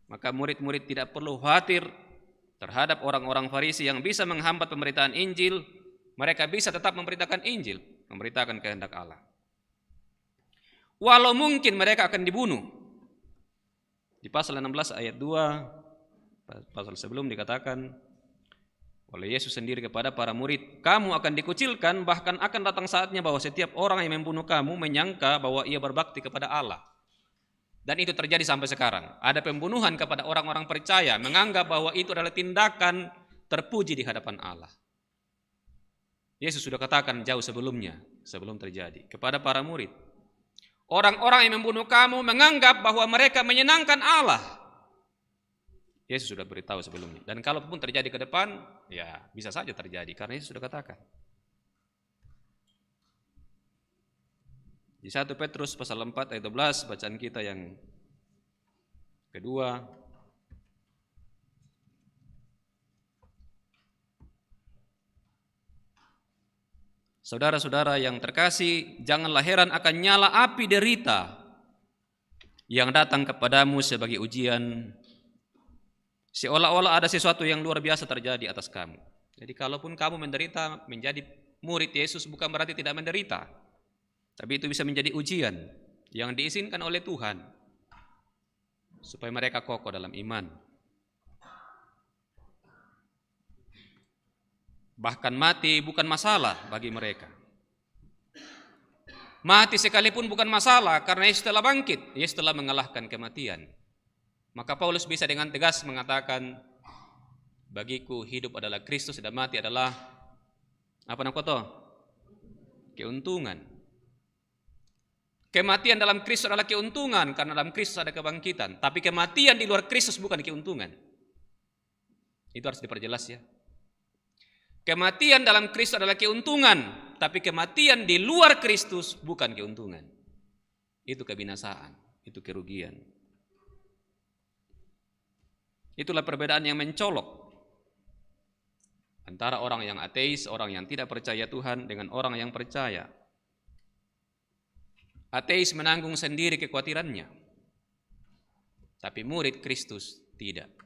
Maka murid-murid tidak perlu khawatir terhadap orang-orang Farisi yang bisa menghambat pemberitaan Injil. Mereka bisa tetap memberitakan Injil, memberitakan kehendak Allah. Walau mungkin mereka akan dibunuh. Di pasal 16 ayat 2, pasal sebelum dikatakan oleh Yesus sendiri kepada para murid, kamu akan dikucilkan, bahkan akan datang saatnya bahwa setiap orang yang membunuh kamu menyangka bahwa ia berbakti kepada Allah. Dan itu terjadi sampai sekarang. Ada pembunuhan kepada orang-orang percaya, menganggap bahwa itu adalah tindakan terpuji di hadapan Allah. Yesus sudah katakan jauh sebelumnya, sebelum terjadi, kepada para murid. Orang-orang yang membunuh kamu menganggap bahwa mereka menyenangkan Allah. Yesus sudah beritahu sebelumnya. Dan kalaupun terjadi ke depan, ya bisa saja terjadi, karena Yesus sudah katakan. Di 1 Petrus pasal 4 ayat 12 bacaan kita yang kedua, Saudara-saudara yang terkasih, janganlah heran akan nyala api derita yang datang kepadamu sebagai ujian, seolah-olah ada sesuatu yang luar biasa terjadi atas kamu. Jadi kalaupun kamu menderita, menjadi murid Yesus bukan berarti tidak menderita, tapi itu bisa menjadi ujian yang diizinkan oleh Tuhan supaya mereka kokoh dalam iman. Bahkan mati bukan masalah bagi mereka. Mati sekalipun bukan masalah karena Yesus telah bangkit, Yesus telah mengalahkan kematian. Maka Paulus bisa dengan tegas mengatakan, bagiku hidup adalah Kristus dan mati adalah apa namanya? Keuntungan. Kematian dalam Kristus adalah keuntungan karena dalam Kristus ada kebangkitan. Tapi kematian di luar Kristus bukan keuntungan. Itu harus diperjelas ya. Kematian dalam Kristus adalah keuntungan, tapi kematian di luar Kristus bukan keuntungan. Itu kebinasaan, itu kerugian. Itulah perbedaan yang mencolok antara orang yang ateis, orang yang tidak percaya Tuhan dengan orang yang percaya. Ateis menanggung sendiri kekhawatirannya, tapi murid Kristus tidak.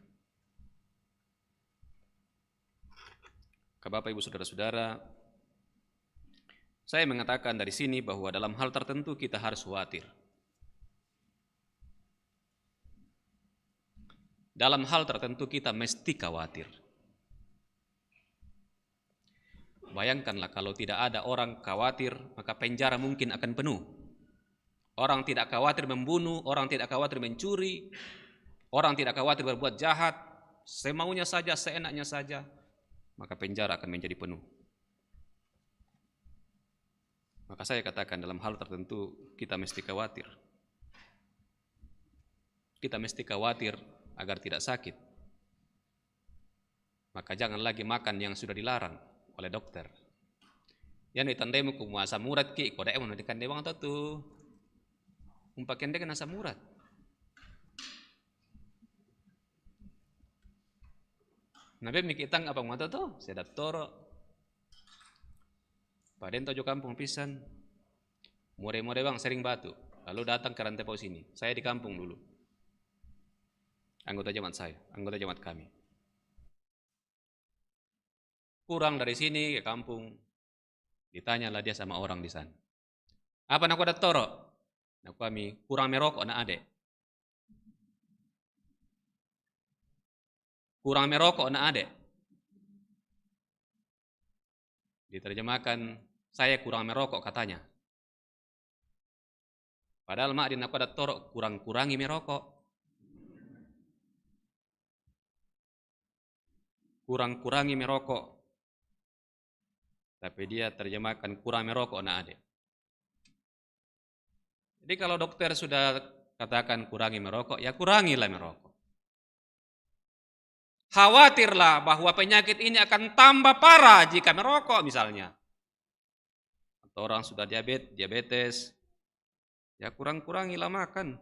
Bapak, Ibu, Saudara-saudara, saya mengatakan dari sini bahwa dalam hal tertentu kita harus khawatir. Dalam hal tertentu kita mesti khawatir. Bayangkanlah kalau tidak ada orang khawatir, maka penjara mungkin akan penuh. Orang tidak khawatir membunuh, orang tidak khawatir mencuri, orang tidak khawatir berbuat jahat, semaunya saja, seenaknya saja, maka penjara akan menjadi penuh. Maka saya katakan dalam hal tertentu kita mesti khawatir. Kita mesti khawatir agar tidak sakit. Maka jangan lagi makan yang sudah dilarang oleh dokter. Yang ditandai ku asam urat ki, kode emang dikan dewang tu. Umpakan dengan asam urat. Nabi mikitang apa ngata tuh? Sedat toro. Paden tojo kampung pisan. More-more bang sering batu. Lalu datang ke rantai pos ini. Saya di kampung dulu. Anggota jemaat saya, anggota jemaat kami. Kurang dari sini ke kampung. Ditanyalah dia sama orang di sana. Apa nak ada toro? Nak kami kurang merokok nak adek. Kurang merokok nak adek. Diterjemahkan, saya kurang merokok katanya. Padahal mak di nak ada toro kurang-kurangi merokok. Kurang-kurangi merokok. Tapi dia terjemahkan kurang merokok nak adek. Jadi kalau dokter sudah katakan kurangi merokok, ya kurangilah merokok. Khawatirlah bahwa penyakit ini akan tambah parah jika merokok misalnya. Atau orang sudah diabetes, ya kurang-kurangilah makan.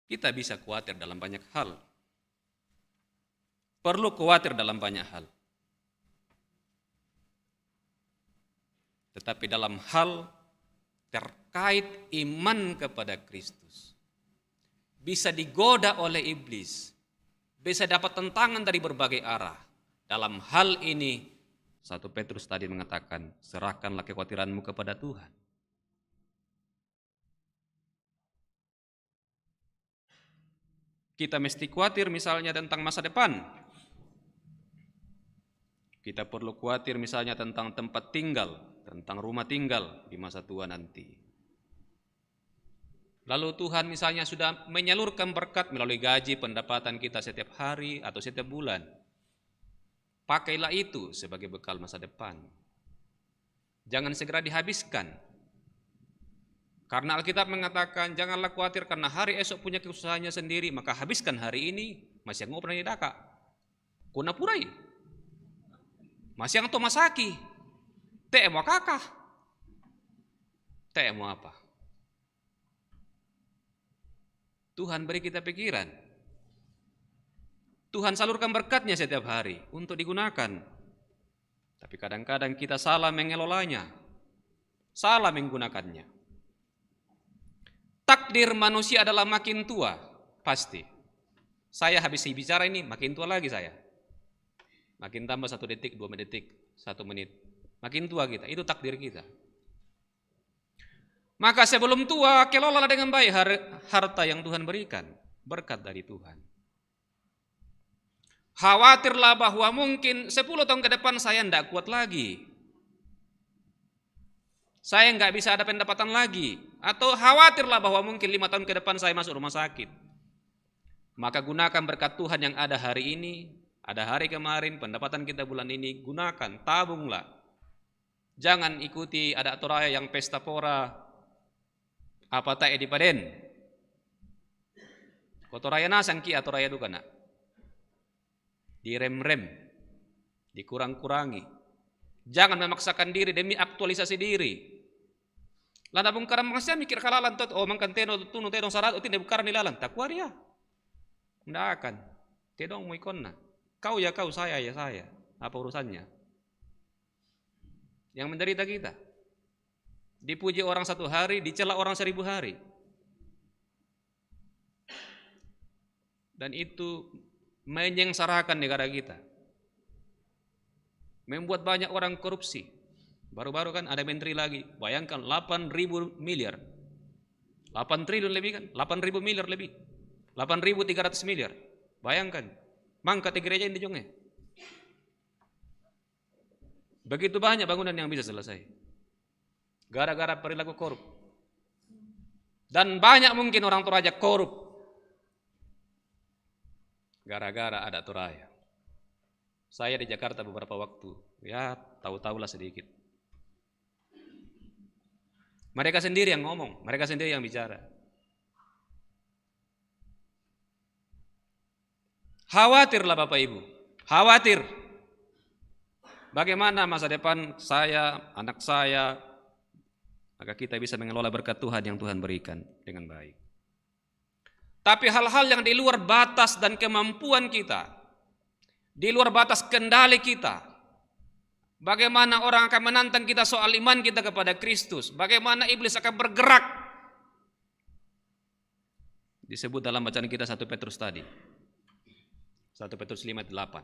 Kita bisa khawatir dalam banyak hal. Perlu khawatir dalam banyak hal. Tetapi dalam hal terkait iman kepada Kristus, bisa digoda oleh iblis, bisa dapat tentangan dari berbagai arah. Dalam hal ini, 1 Petrus tadi mengatakan, serahkanlah kekhawatiranmu kepada Tuhan. Kita mesti khawatir misalnya tentang masa depan. Kita perlu khawatir misalnya tentang tempat tinggal, tentang rumah tinggal di masa tua nanti. Lalu Tuhan misalnya sudah menyalurkan berkat melalui gaji pendapatan kita setiap hari atau setiap bulan. Pakailah itu sebagai bekal masa depan. Jangan segera dihabiskan. Karena Alkitab mengatakan janganlah khawatir karena hari esok punya kesusahannya sendiri, maka habiskan hari ini masih ngobrol di daka. Kuna purai. Masih yang to masaki. Te mau kakak. Te mau apa? Tuhan beri kita pikiran. Tuhan salurkan berkat-Nya setiap hari untuk digunakan. Tapi kadang-kadang kita salah mengelolanya, salah menggunakannya. Takdir manusia adalah makin tua, pasti. Saya habis bicara ini, makin tua lagi saya. Makin tambah 1 detik, 2 detik, 1 menit. Makin tua kita, itu takdir kita. Maka sebelum tua, kelolalah dengan baik harta yang Tuhan berikan, berkat dari Tuhan. Khawatirlah bahwa mungkin 10 tahun ke depan saya tidak kuat lagi. Saya nggak bisa ada pendapatan lagi. Atau khawatirlah bahwa mungkin 5 tahun ke depan saya masuk rumah sakit. Maka gunakan berkat Tuhan yang ada hari ini, ada hari kemarin, pendapatan kita bulan ini, gunakan, tabunglah. Jangan ikuti ada aturaya yang pesta pora, apa tak di paden. Kotoraya nasan ki aturaya duka nak. Direm-rem, dikurang-kurangi. Jangan memaksakan diri demi aktualisasi diri. Lana bung karam masya mikir kalalan tot oh mangkan teno tunu tedong sarat utin de bukaran nilalan takwa dia. Ndak akan. Tedong mu ikonna. Kau ya kau, saya ya saya. Apa urusannya? Yang menderita kita. Dipuji orang 1 hari, dicela orang 1000 hari. Dan itu menyengsarakan negara kita. Membuat banyak orang korupsi. Baru-baru kan ada menteri lagi. Bayangkan 8.000 miliar. 8 triliun lebih kan? 8.000 miliar lebih. 8.300 miliar. Bayangkan. Mangkat di gereja ini jongnya. Begitu banyak bangunan yang bisa selesai. Gara-gara perilaku korup. Dan banyak mungkin orang Toraja korup. Gara-gara ada Toraja. Saya di Jakarta beberapa waktu, ya tahu-tahulah sedikit. Mereka sendiri yang ngomong, mereka sendiri yang bicara. Khawatirlah Bapak Ibu, khawatir. Bagaimana masa depan saya, anak saya, maka kita bisa mengelola berkat Tuhan yang Tuhan berikan dengan baik. Tapi hal-hal yang di luar batas dan kemampuan kita, di luar batas kendali kita, bagaimana orang akan menantang kita soal iman kita kepada Kristus, bagaimana iblis akan bergerak, disebut dalam bacaan kita 1 Petrus tadi, 1 Petrus 5:8.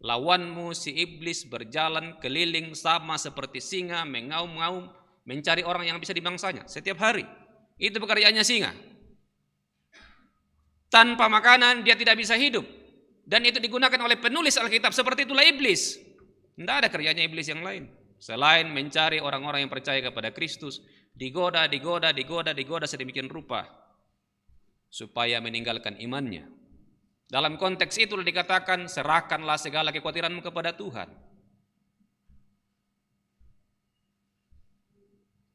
Lawanmu si iblis berjalan keliling sama seperti singa, mengaum-ngaum, mencari orang yang bisa dimangsanya setiap hari. Itu pekerjaannya singa. Tanpa makanan dia tidak bisa hidup. Dan itu digunakan oleh penulis Alkitab. Seperti itulah iblis. Tidak ada kerjanya iblis yang lain. Selain mencari orang-orang yang percaya kepada Kristus. Digoda sedemikian rupa. Supaya meninggalkan imannya. Dalam konteks itu dikatakan, serahkanlah segala kekhawatiranmu kepada Tuhan.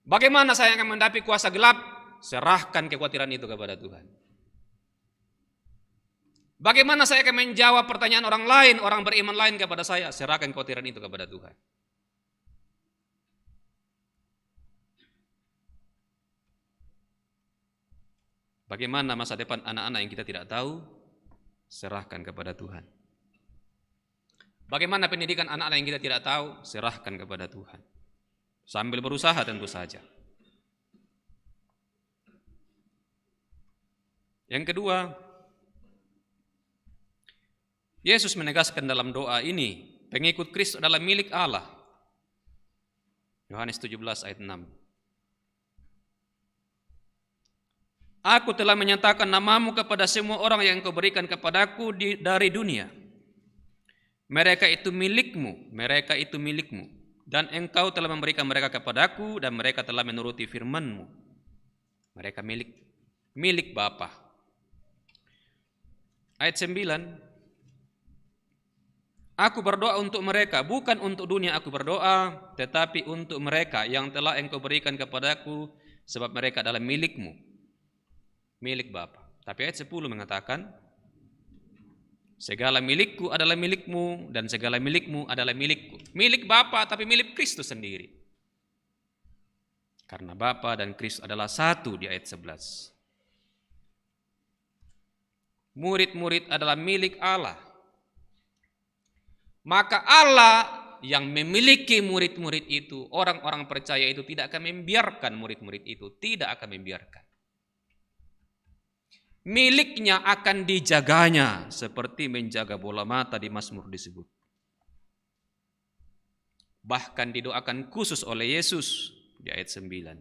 Bagaimana saya akan menghadapi kuasa gelap? Serahkan kekhawatiran itu kepada Tuhan. Bagaimana saya akan menjawab pertanyaan orang lain, orang beriman lain kepada saya? Serahkan kekhawatiran itu kepada Tuhan. Bagaimana masa depan anak-anak yang kita tidak tahu? Serahkan kepada Tuhan. Bagaimana pendidikan anak-anak yang kita tidak tahu? Serahkan kepada Tuhan. Sambil berusaha tentu saja. Yang kedua, Yesus menegaskan dalam doa ini, pengikut Kristus adalah milik Allah. Yohanes 17 ayat 6. Aku telah menyatakan namamu kepada semua orang yang kau berikan kepadaku dari dunia. Mereka itu milikmu, dan engkau telah memberikan mereka kepadaku, dan mereka telah menuruti firman-Mu. Mereka milik Bapa. Ayat 9. Aku berdoa untuk mereka, bukan untuk dunia aku berdoa, tetapi untuk mereka yang telah engkau berikan kepadaku, sebab mereka adalah milikmu, milik Bapa. Tapi ayat 10 mengatakan, segala milikku adalah milikmu, dan segala milikmu adalah milikku. Milik Bapa, tapi milik Kristus sendiri. Karena Bapa dan Kristus adalah satu di ayat 11. Murid-murid adalah milik Allah. Maka Allah yang memiliki murid-murid itu, orang-orang percaya itu tidak akan membiarkan murid-murid itu, tidak akan membiarkan. Miliknya akan dijaganya seperti menjaga bola mata di Mazmur disebut. Bahkan didoakan khusus oleh Yesus di ayat 9.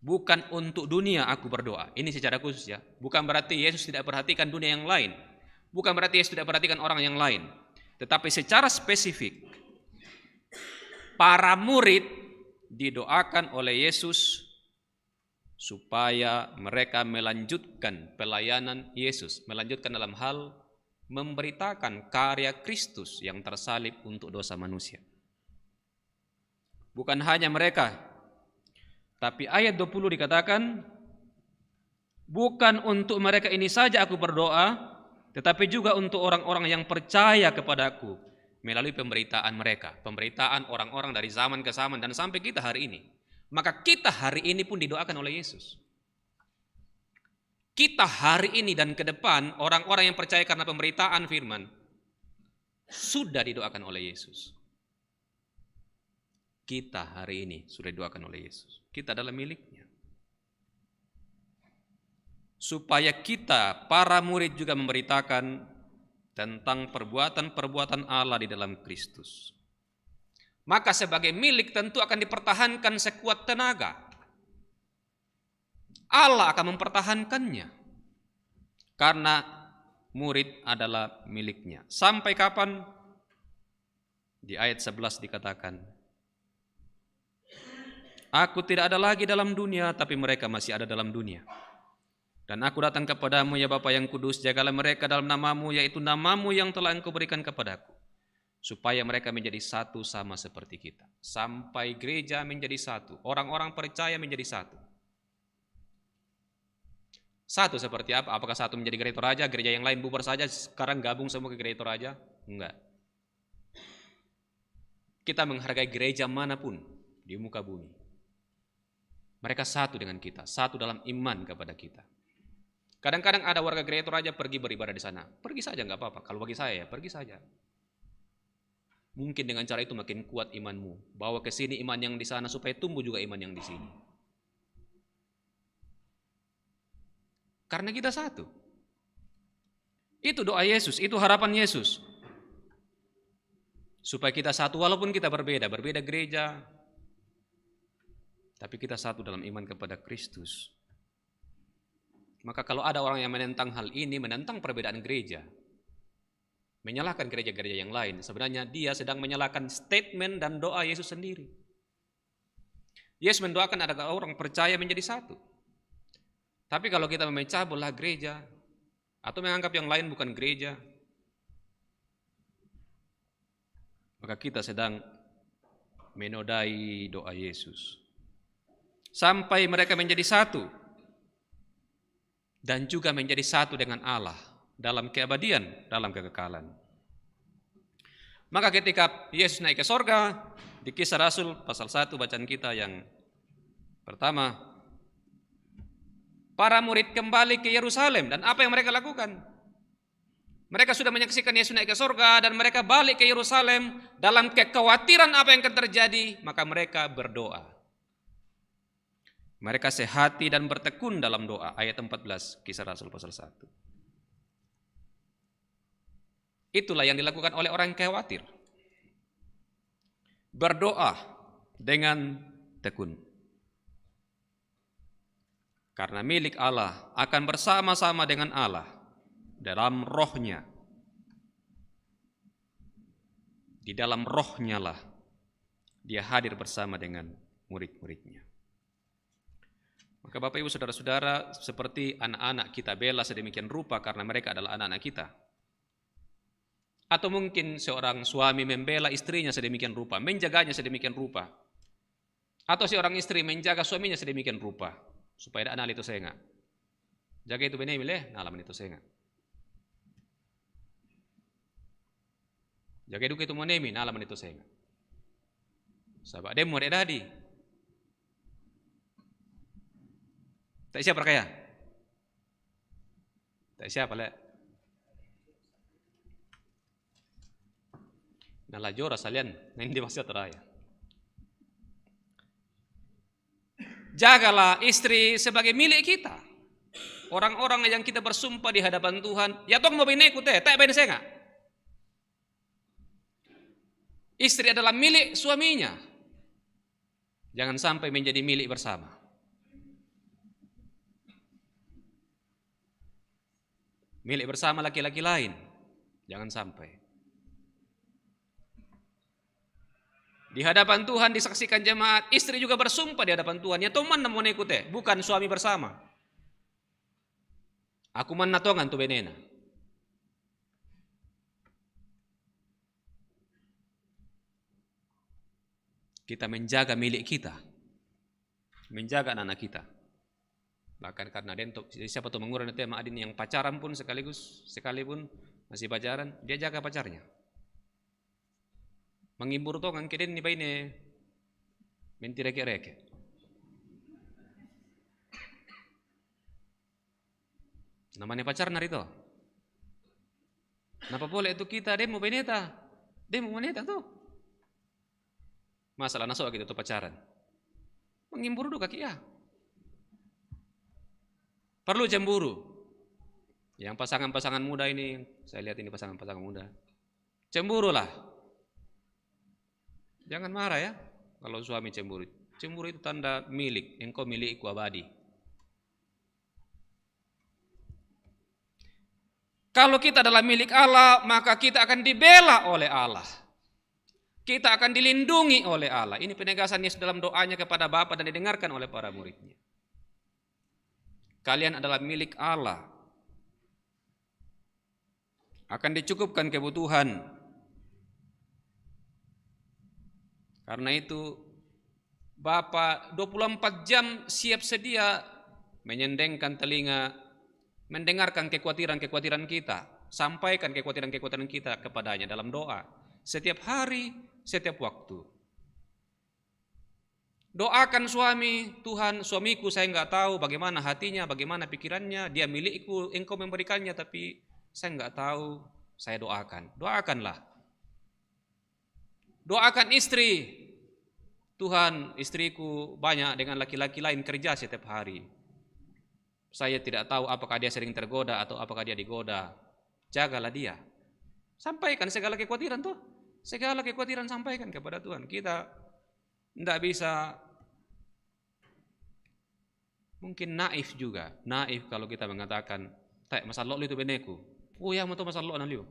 Bukan untuk dunia aku berdoa. Ini secara khusus ya. Bukan berarti Yesus tidak perhatikan dunia yang lain. Bukan berarti Yesus tidak perhatikan orang yang lain. Tetapi secara spesifik, para murid didoakan oleh Yesus supaya mereka melanjutkan pelayanan Yesus. Melanjutkan dalam hal memberitakan karya Kristus yang tersalib untuk dosa manusia. Bukan hanya mereka, tapi ayat 20 dikatakan, bukan untuk mereka ini saja aku berdoa, tetapi juga untuk orang-orang yang percaya kepadaku melalui pemberitaan mereka, pemberitaan orang-orang dari zaman ke zaman dan sampai kita hari ini. Maka kita hari ini pun didoakan oleh Yesus. Kita hari ini dan ke depan, orang-orang yang percaya karena pemberitaan firman sudah didoakan oleh Yesus. Kita hari ini sudah didoakan oleh Yesus. Kita adalah miliknya. Supaya kita, para murid juga memberitakan tentang perbuatan-perbuatan Allah di dalam Kristus. Maka sebagai milik tentu akan dipertahankan sekuat tenaga. Allah akan mempertahankannya. Karena murid adalah miliknya. Sampai kapan? Di ayat 11 dikatakan, aku tidak ada lagi dalam dunia, tapi mereka masih ada dalam dunia. Dan aku datang kepadamu ya Bapa yang kudus, jagalah mereka dalam namamu, yaitu namamu yang telah engkau berikan kepadaku, supaya mereka menjadi satu sama seperti kita. Sampai gereja menjadi satu, orang-orang percaya menjadi satu. Satu seperti apa? Apakah satu menjadi gereja Toraja, gereja yang lain bubar saja, sekarang gabung semua ke gereja Toraja? Enggak. Kita menghargai gereja manapun di muka bumi. Mereka satu dengan kita, satu dalam iman kepada kita. Kadang-kadang ada warga gereja Toraja pergi beribadah di sana. Pergi saja enggak apa-apa. Kalau bagi saya ya, pergi saja. Mungkin dengan cara itu makin kuat imanmu. Bawa ke sini iman yang di sana supaya tumbuh juga iman yang di sini. Karena kita satu. Itu doa Yesus, itu harapan Yesus. Supaya kita satu walaupun kita berbeda gereja, tapi kita satu dalam iman kepada Kristus. Maka kalau ada orang yang menentang hal ini, menentang perbedaan gereja, menyalahkan gereja-gereja yang lain, sebenarnya dia sedang menyalahkan statement dan doa Yesus sendiri. Yesus mendoakan agar orang percaya menjadi satu. Tapi kalau kita memecah belah gereja, atau menganggap yang lain bukan gereja, maka kita sedang menodai doa Yesus. Sampai mereka menjadi satu. Dan juga menjadi satu dengan Allah dalam keabadian, dalam kekekalan. Maka ketika Yesus naik ke sorga, di Kisah Rasul pasal 1 bacaan kita yang pertama, para murid kembali ke Yerusalem dan apa yang mereka lakukan? Mereka sudah menyaksikan Yesus naik ke sorga dan mereka balik ke Yerusalem dalam kekhawatiran apa yang akan terjadi, maka mereka berdoa. Mereka sehati dan bertekun dalam doa. Ayat 14 Kisah Rasul pasal 1. Itulah yang dilakukan oleh orang yang khawatir. Berdoa dengan tekun. Karena milik Allah akan bersama-sama dengan Allah dalam rohnya. Di dalam rohnya lah dia hadir bersama dengan murid-muridnya. Maka Bapak Ibu Saudara-saudara, seperti anak-anak kita bela sedemikian rupa karena mereka adalah anak-anak kita. Atau mungkin seorang suami membela istrinya sedemikian rupa, menjaganya sedemikian rupa. Atau seorang istri menjaga suaminya sedemikian rupa, supaya anak itu senga. Jaga itu benih milih, alaman itu senga. Jaga itu monemi, alaman itu senga. Sabak demo dek dadi. Tak siapa kaya. Tak siapa le? Nala jora salian, nanti masih teraya. Jagalah istri sebagai milik kita. Orang-orang yang kita bersumpah di hadapan Tuhan, ya tong mau bineku teh, tak bene saya. Istri adalah milik suaminya. Jangan sampai menjadi milik bersama. Milik bersama laki-laki lain. Jangan sampai. Di hadapan Tuhan disaksikan jemaat, istri juga bersumpah di hadapan Tuhan. Ya teman namun ikut bukan suami bersama. Aku manatongan tu benena. Kita menjaga milik kita. Menjaga anak-anak kita. Bahkan karena siapa tuh mengurangi tema adin yang pacaran pun sekalipun masih pacaran, dia jaga pacarnya. Mengimbur tongan keden ni baine menti reke-reke. Namanya pacar narito. Napa boleh itu kita demo beneta, demo moneta tuh. Masalah nasok gitu tuh pacaran. Mengimbur dulu kaki ya. Perlu cemburu. Yang pasangan-pasangan muda ini, saya lihat ini pasangan-pasangan muda. Cemburulah. Jangan marah ya kalau suami cemburu. Cemburu itu tanda milik, engkau milikku abadi. Kalau kita adalah milik Allah, maka kita akan dibela oleh Allah. Kita akan dilindungi oleh Allah. Ini penegasan Yesus dalam doanya kepada Bapa dan didengarkan oleh para muridnya. Kalian adalah milik Allah. Akan dicukupkan kebutuhan. Karena itu Bapa 24 jam siap sedia menyendengkan telinga, mendengarkan kekhawatiran-kekhawatiran kita, sampaikan kekhawatiran-kekhawatiran kita kepadanya dalam doa. Setiap hari, setiap waktu. Doakan suami, Tuhan suamiku saya enggak tahu bagaimana hatinya, bagaimana pikirannya, dia milikku, engkau memberikannya tapi saya enggak tahu, saya doakan. Doakanlah. Doakan istri. Tuhan, istriku banyak dengan laki-laki lain kerja setiap hari. Saya tidak tahu apakah dia sering tergoda atau apakah dia digoda. Jagalah dia. Sampaikan segala kekhawatiran tuh. Segala kekhawatiran sampaikan kepada Tuhan. Kita tidak bisa, mungkin naif juga. Naif kalau kita mengatakan, tak masalah itu beneku. Oh ya, mau masalah naliu.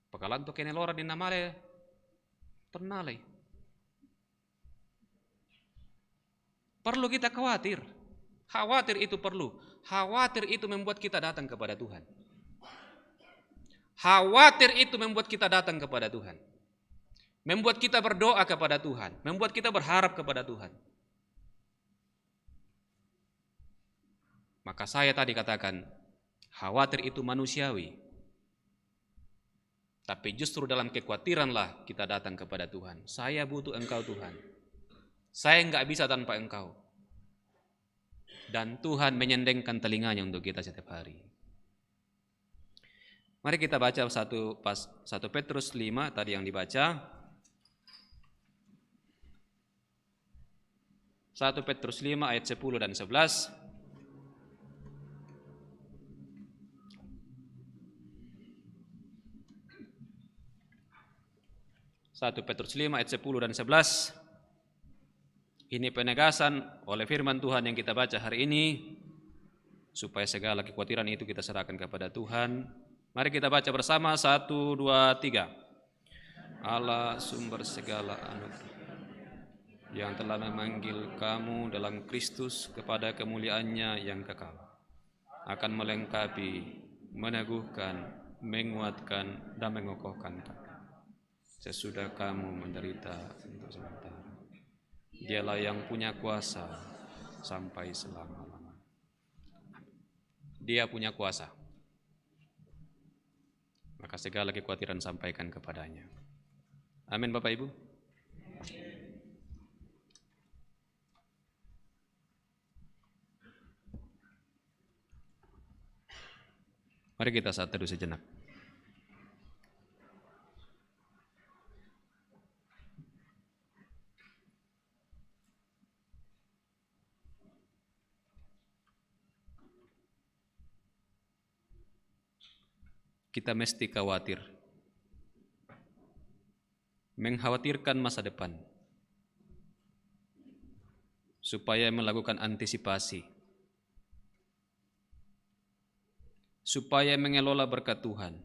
Pakalan tuh kene lora di namale ternalai. Perlu kita khawatir. Khawatir itu perlu. Khawatir itu membuat kita datang kepada Tuhan. Khawatir itu membuat kita datang kepada Tuhan. Membuat kita berdoa kepada Tuhan. Membuat kita berharap kepada Tuhan. Maka saya tadi katakan, khawatir itu manusiawi. Tapi justru dalam kekhawatiranlah kita datang kepada Tuhan. Saya butuh Engkau Tuhan. Saya enggak bisa tanpa Engkau. Dan Tuhan menyendengkan telinganya untuk kita setiap hari. Mari kita baca 1 Petrus 5 tadi yang dibaca. 1 Petrus 5 ayat 10 dan 11. 1 Petrus 5 ayat 10 dan 11. Ini penegasan oleh firman Tuhan yang kita baca hari ini, supaya segala kekhawatiran itu kita serahkan kepada Tuhan. Mari kita baca bersama 1, 2, 3. Allah sumber segala anugerah, yang telah memanggil kamu dalam Kristus kepada kemuliaannya yang kekal, akan melengkapi, meneguhkan, menguatkan, dan mengokohkan kamu sesudah kamu menderita untuk sementara. Dialah yang punya kuasa sampai selama-lamanya. Dia punya kuasa. Maka segala kekhawatiran sampaikan kepadanya. Amin Bapak Ibu. Mari kita saat teduh sejenak. Kita mesti khawatir, mengkhawatirkan masa depan, supaya melakukan antisipasi, supaya mengelola berkat Tuhan,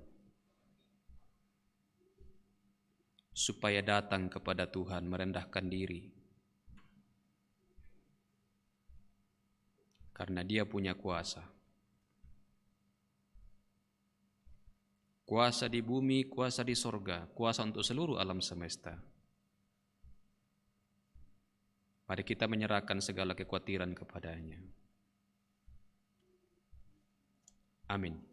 supaya datang kepada Tuhan merendahkan diri, karena Dia punya kuasa. Kuasa di bumi, kuasa di sorga, kuasa untuk seluruh alam semesta. Mari kita menyerahkan segala kekhawatiran kepadanya. Amin.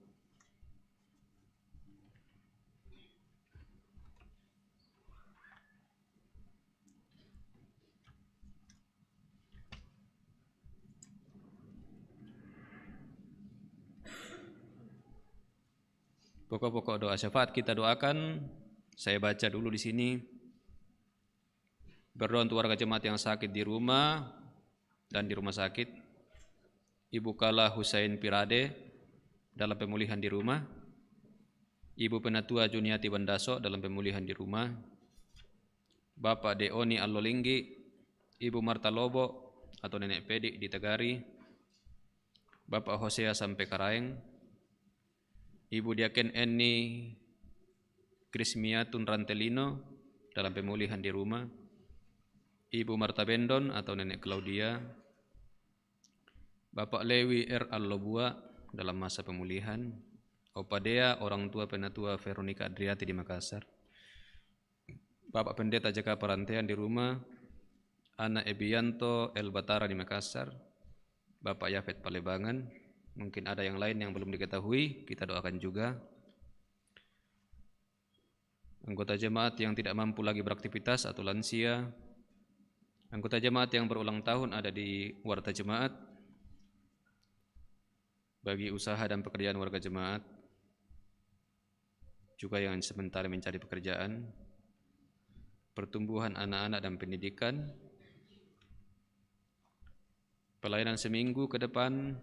Pokok-pokok doa syafaat kita doakan. Saya baca dulu di sini. Berdoa untuk warga jemaat yang sakit di rumah dan di rumah sakit. Ibu Kala Husain Pirade dalam pemulihan di rumah. Ibu Penatua Juniati Bandaso dalam pemulihan di rumah. Bapak Deoni Allolinggi, Ibu Marta Lobo atau Nenek Pedik di Tegari. Bapak Hosea Sampai Karaeng. Ibu Diaken Eni Krismiatun Rantelino dalam pemulihan di rumah. Ibu Marta Bendon atau Nenek Claudia. Bapak Lewi R. Allobua dalam masa pemulihan. Opadea, orang tua Penatua Veronica Adriati di Makassar. Bapak Pendeta Jaga Perantaian di rumah. Ana Ebianto El Batara di Makassar. Bapak Yafet Palebangan. Mungkin ada yang lain yang belum diketahui, kita doakan juga. Anggota jemaat yang tidak mampu lagi beraktivitas atau lansia. Anggota jemaat yang berulang tahun ada di warta jemaat. Bagi usaha dan pekerjaan warga jemaat. Juga yang sementara mencari pekerjaan. Pertumbuhan anak-anak dan pendidikan. Pelayanan seminggu ke depan.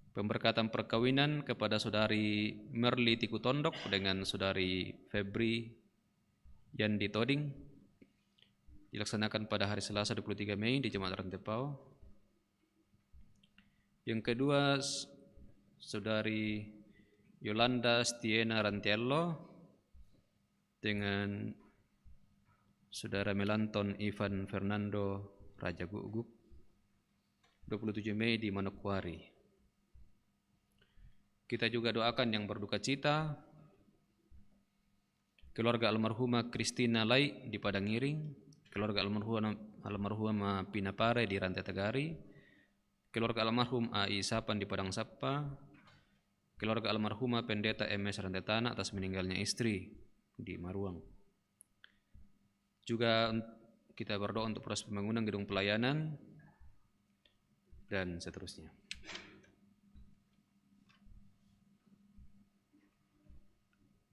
Pemberkatan perkawinan kepada saudari Merli Tikutondok dengan saudari Febri Yandi Toding dilaksanakan pada hari Selasa 23 Mei di Jemaat Rantepau. Yang kedua, saudari Yolanda Stiena Rantiello dengan saudara Melanton Ivan Fernando Raja Gugup 27 Mei di Manokwari. Kita juga doakan yang berduka cita, keluarga almarhumah Kristina Lai di Padangiring, keluarga almarhumah Pina Pare di Rantai Tegari, keluarga almarhum A.I. Sapan di Padang Sapa, keluarga almarhumah Pendeta MS Rantai Tanah atas meninggalnya istri di Maruang. Juga kita berdoa untuk proses pembangunan gedung pelayanan dan seterusnya.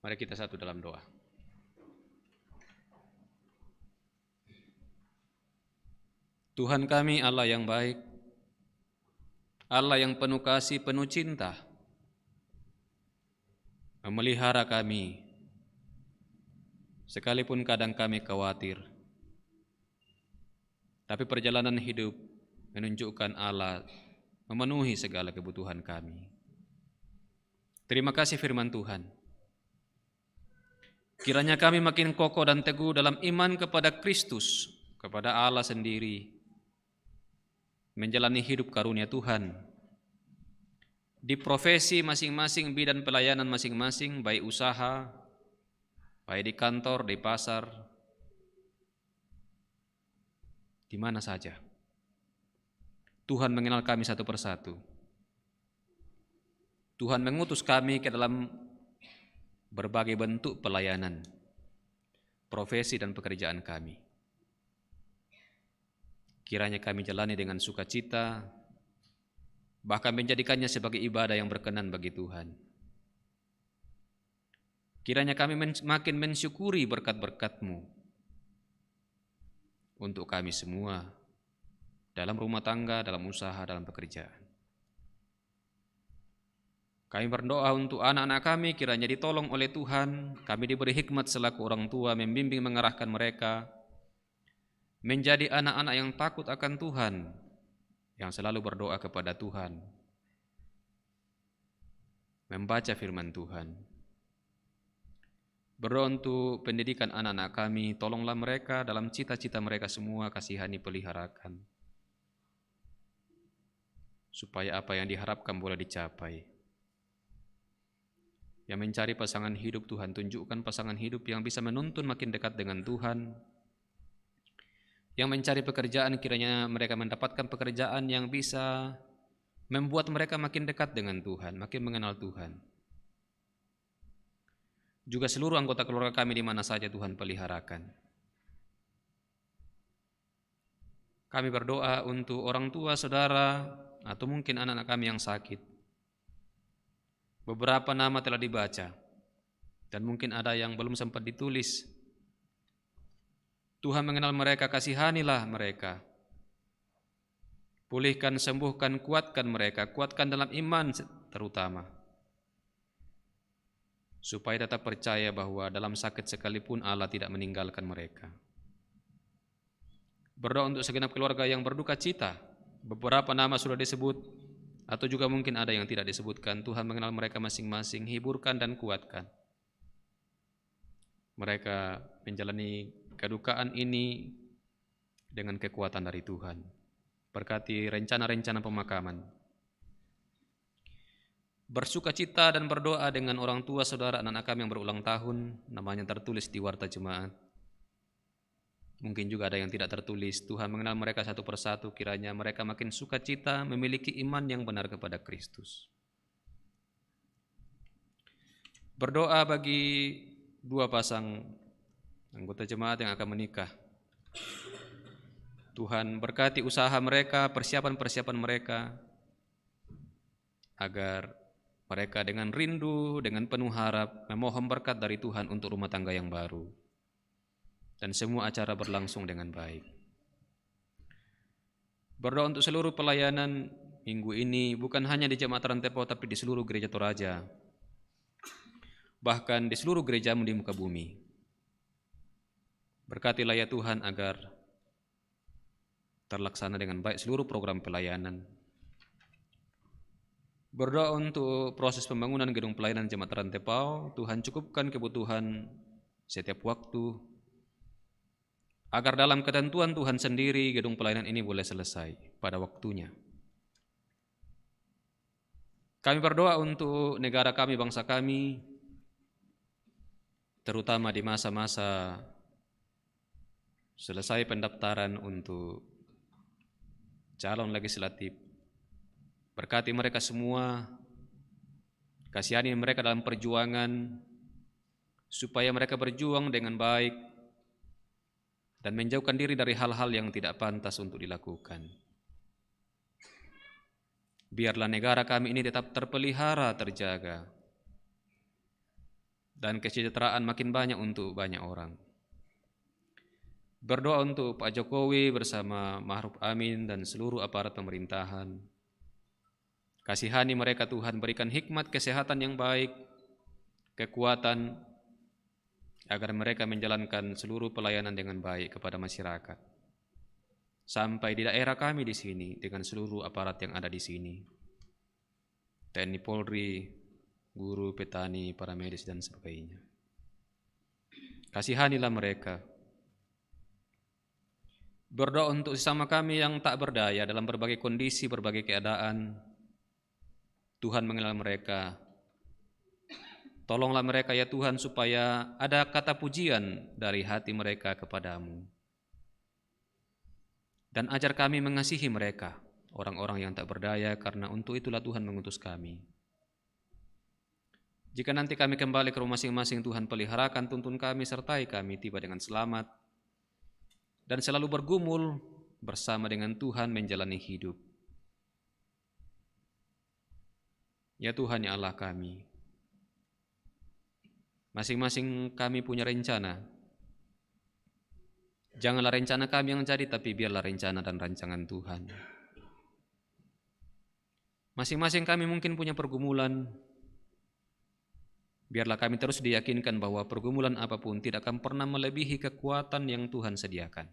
Mari kita satu dalam doa. Tuhan kami Allah yang baik, Allah yang penuh kasih, penuh cinta, memelihara kami, sekalipun kadang kami khawatir. Tapi perjalanan hidup menunjukkan Allah memenuhi segala kebutuhan kami. Terima kasih firman Tuhan. Kiranya kami makin kokoh dan teguh dalam iman kepada Kristus, kepada Allah sendiri, menjalani hidup karunia Tuhan. Di profesi masing-masing, bidang pelayanan masing-masing, baik usaha, baik di kantor, di pasar, di mana saja. Tuhan mengenal kami satu persatu. Tuhan mengutus kami ke dalam berbagai bentuk pelayanan, profesi dan pekerjaan kami. Kiranya kami jalani dengan sukacita, bahkan menjadikannya sebagai ibadah yang berkenan bagi Tuhan. Kiranya kami makin mensyukuri berkat-berkat-Mu untuk kami semua, dalam rumah tangga, dalam usaha, dalam pekerjaan. Kami berdoa untuk anak-anak kami, kiranya ditolong oleh Tuhan, kami diberi hikmat selaku orang tua, membimbing mengarahkan mereka, menjadi anak-anak yang takut akan Tuhan, yang selalu berdoa kepada Tuhan, membaca firman Tuhan. Berdoa untuk pendidikan anak-anak kami, tolonglah mereka dalam cita-cita mereka semua, kasihani peliharakan, supaya apa yang diharapkan boleh dicapai. Yang mencari pasangan hidup, Tuhan tunjukkan pasangan hidup yang bisa menuntun makin dekat dengan Tuhan. Yang mencari pekerjaan, kiranya mereka mendapatkan pekerjaan yang bisa membuat mereka makin dekat dengan Tuhan, makin mengenal Tuhan. Juga seluruh anggota keluarga kami di mana saja Tuhan peliharakan. Kami berdoa untuk orang tua, saudara, atau mungkin anak-anak kami yang sakit. Beberapa nama telah dibaca, dan mungkin ada yang belum sempat ditulis. Tuhan mengenal mereka, kasihanilah mereka. Pulihkan, sembuhkan, kuatkan mereka, kuatkan dalam iman terutama. Supaya tetap percaya bahwa dalam sakit sekalipun Allah tidak meninggalkan mereka. Berdoa untuk segenap keluarga yang berduka cita. Beberapa nama sudah disebut, atau juga mungkin ada yang tidak disebutkan. Tuhan mengenal mereka masing-masing, hiburkan dan kuatkan. Mereka menjalani kedukaan ini dengan kekuatan dari Tuhan. Berkati rencana-rencana pemakaman. Bersukacita dan berdoa dengan orang tua, saudara, anak-anak kami yang berulang tahun, namanya tertulis di Warta Jemaat. Mungkin juga ada yang tidak tertulis. Tuhan mengenal mereka satu persatu, kiranya mereka makin sukacita, memiliki iman yang benar kepada Kristus. Berdoa bagi dua pasang anggota jemaat yang akan menikah. Tuhan berkati usaha mereka, persiapan-persiapan mereka, agar mereka dengan rindu, dengan penuh harap, memohon berkat dari Tuhan untuk rumah tangga yang baru. Dan semua acara berlangsung dengan baik. Berdoa untuk seluruh pelayanan minggu ini, bukan hanya di Jemaat Rantepao, tapi di seluruh gereja Toraja. Bahkan di seluruh gerejamu di muka bumi. Berkatilah ya Tuhan agar terlaksana dengan baik seluruh program pelayanan. Berdoa untuk proses pembangunan gedung pelayanan Jemaat Rantepao, Tuhan cukupkan kebutuhan setiap waktu, agar dalam ketentuan Tuhan sendiri gedung pelayanan ini boleh selesai pada waktunya. Kami berdoa untuk negara kami, bangsa kami, terutama di masa-masa selesai pendaftaran untuk calon legislatif. Berkati mereka semua, kasihani mereka dalam perjuangan, supaya mereka berjuang dengan baik dan menjauhkan diri dari hal-hal yang tidak pantas untuk dilakukan. Biarlah negara kami ini tetap terpelihara, terjaga, dan kesejahteraan makin banyak untuk banyak orang. Berdoa untuk Pak Jokowi bersama Ma'ruf Amin dan seluruh aparat pemerintahan. Kasihani mereka Tuhan, berikan hikmat, kesehatan yang baik, kekuatan, agar mereka menjalankan seluruh pelayanan dengan baik kepada masyarakat. Sampai di daerah kami di sini, dengan seluruh aparat yang ada di sini. TNI Polri, guru, petani, para medis, dan sebagainya. Kasihanilah mereka. Berdoa untuk sesama kami yang tak berdaya dalam berbagai kondisi, berbagai keadaan. Tuhan mengenal mereka. Tolonglah mereka ya Tuhan, supaya ada kata pujian dari hati mereka kepadamu. Dan ajar kami mengasihi mereka, orang-orang yang tak berdaya, karena untuk itulah Tuhan mengutus kami. Jika nanti kami kembali ke rumah masing-masing, Tuhan peliharakan, tuntun kami, sertai kami tiba dengan selamat, dan selalu bergumul bersama dengan Tuhan menjalani hidup. Ya Tuhan, ya Allah kami, Masing-masing kami punya rencana. Janganlah rencana kami yang jadi, tapi biarlah rencana dan rancangan Tuhan. Masing-masing kami mungkin punya pergumulan. Biarlah kami terus diyakinkan bahwa pergumulan apapun tidak akan pernah melebihi kekuatan yang Tuhan sediakan.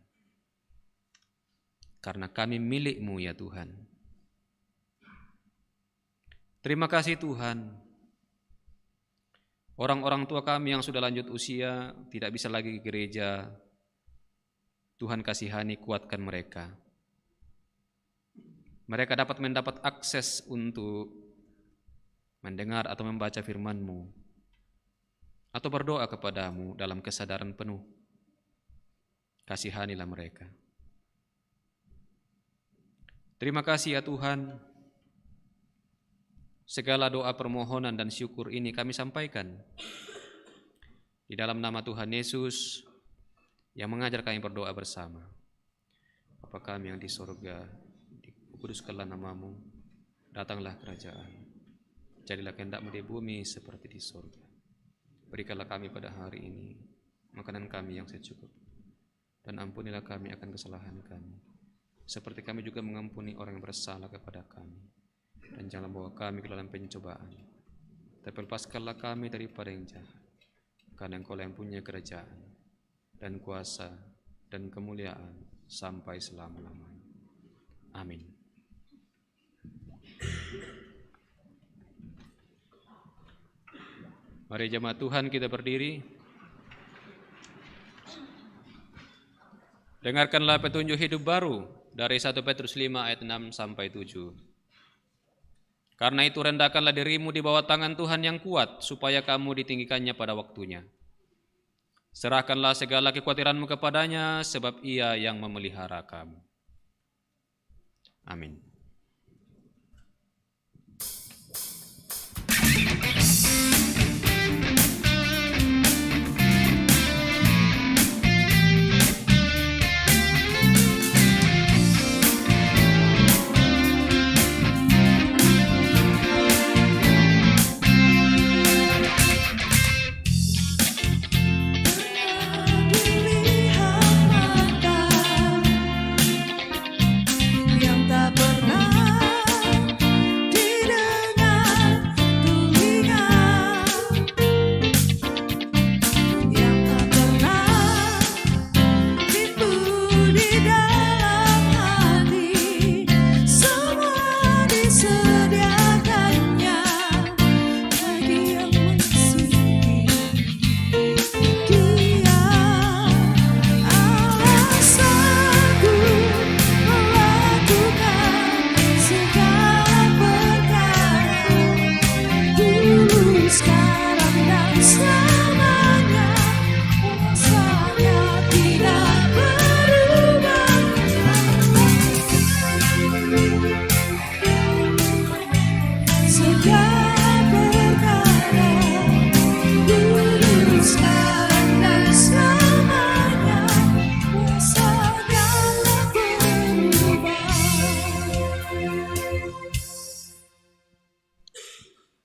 Karena kami milik-Mu ya Tuhan. Terima kasih Tuhan. Orang-orang tua kami yang sudah lanjut usia tidak bisa lagi ke gereja. Tuhan kasihani, kuatkan mereka. Mereka dapat mendapat akses untuk mendengar atau membaca firman-Mu, atau berdoa kepadamu dalam kesadaran penuh. Kasihanilah mereka. Terima kasih ya Tuhan. Segala doa permohonan dan syukur ini kami sampaikan di dalam nama Tuhan Yesus yang mengajar kami berdoa bersama. Bapa kami yang di sorga, dikuduskanlah namamu, datanglah kerajaan, jadilah kehendak-Mu di bumi seperti di sorga. Berikanlah kami pada hari ini makanan kami yang secukupnya, dan ampunilah kami akan kesalahan kami, seperti kami juga mengampuni orang yang bersalah kepada kami. Dan jangan bawa kami ke dalam pencobaan, tapi lepaskanlah kami daripada yang jahat, karena Engkau yang punya kerajaan dan kuasa dan kemuliaan sampai selama-lamanya. Amin. Mari jemaat Tuhan kita berdiri. Dengarkanlah petunjuk hidup baru dari 1 Petrus 5 ayat 6 sampai 7. Karena itu rendahkanlah dirimu di bawah tangan Tuhan yang kuat, supaya kamu ditinggikannya pada waktunya. Serahkanlah segala kekhawatiranmu kepadanya, sebab Ia yang memelihara kamu. Amin.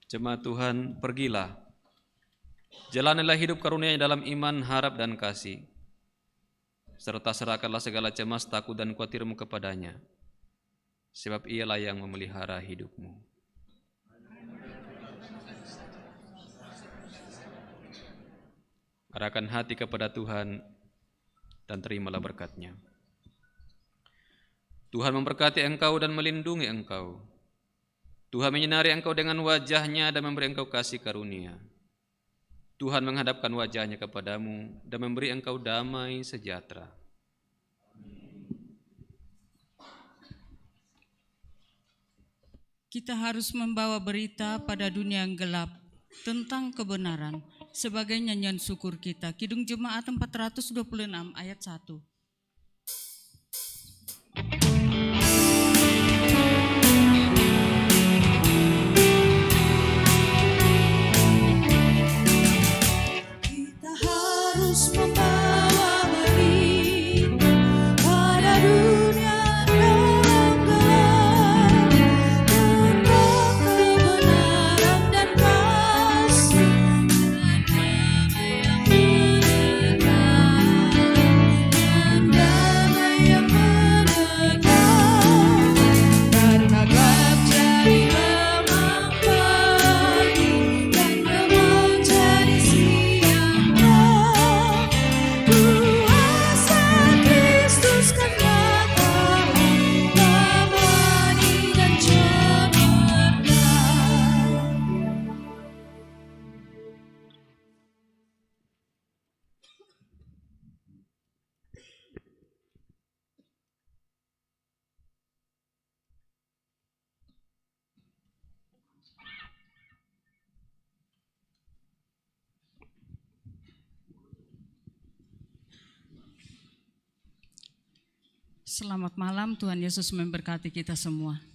Jemaat Tuhan, pergilah. Jalanilah hidup karunia dalam iman, harap, dan kasih. Serta serahkanlah segala cemas, takut, dan khawatirmu kepadanya. Sebab Ialah yang memelihara hidupmu. Arahkan hati kepada Tuhan dan terimalah berkat-Nya. Tuhan memberkati engkau dan melindungi engkau. Tuhan menyinari engkau dengan wajah-Nya dan memberi engkau kasih karunia. Tuhan menghadapkan wajah-Nya kepadamu dan memberi engkau damai sejahtera. Kita harus membawa berita pada dunia yang gelap tentang kebenaran sebagai nyanyian syukur kita. Kidung Jemaat 426 ayat 1. Selamat malam, Tuhan Yesus memberkati kita semua.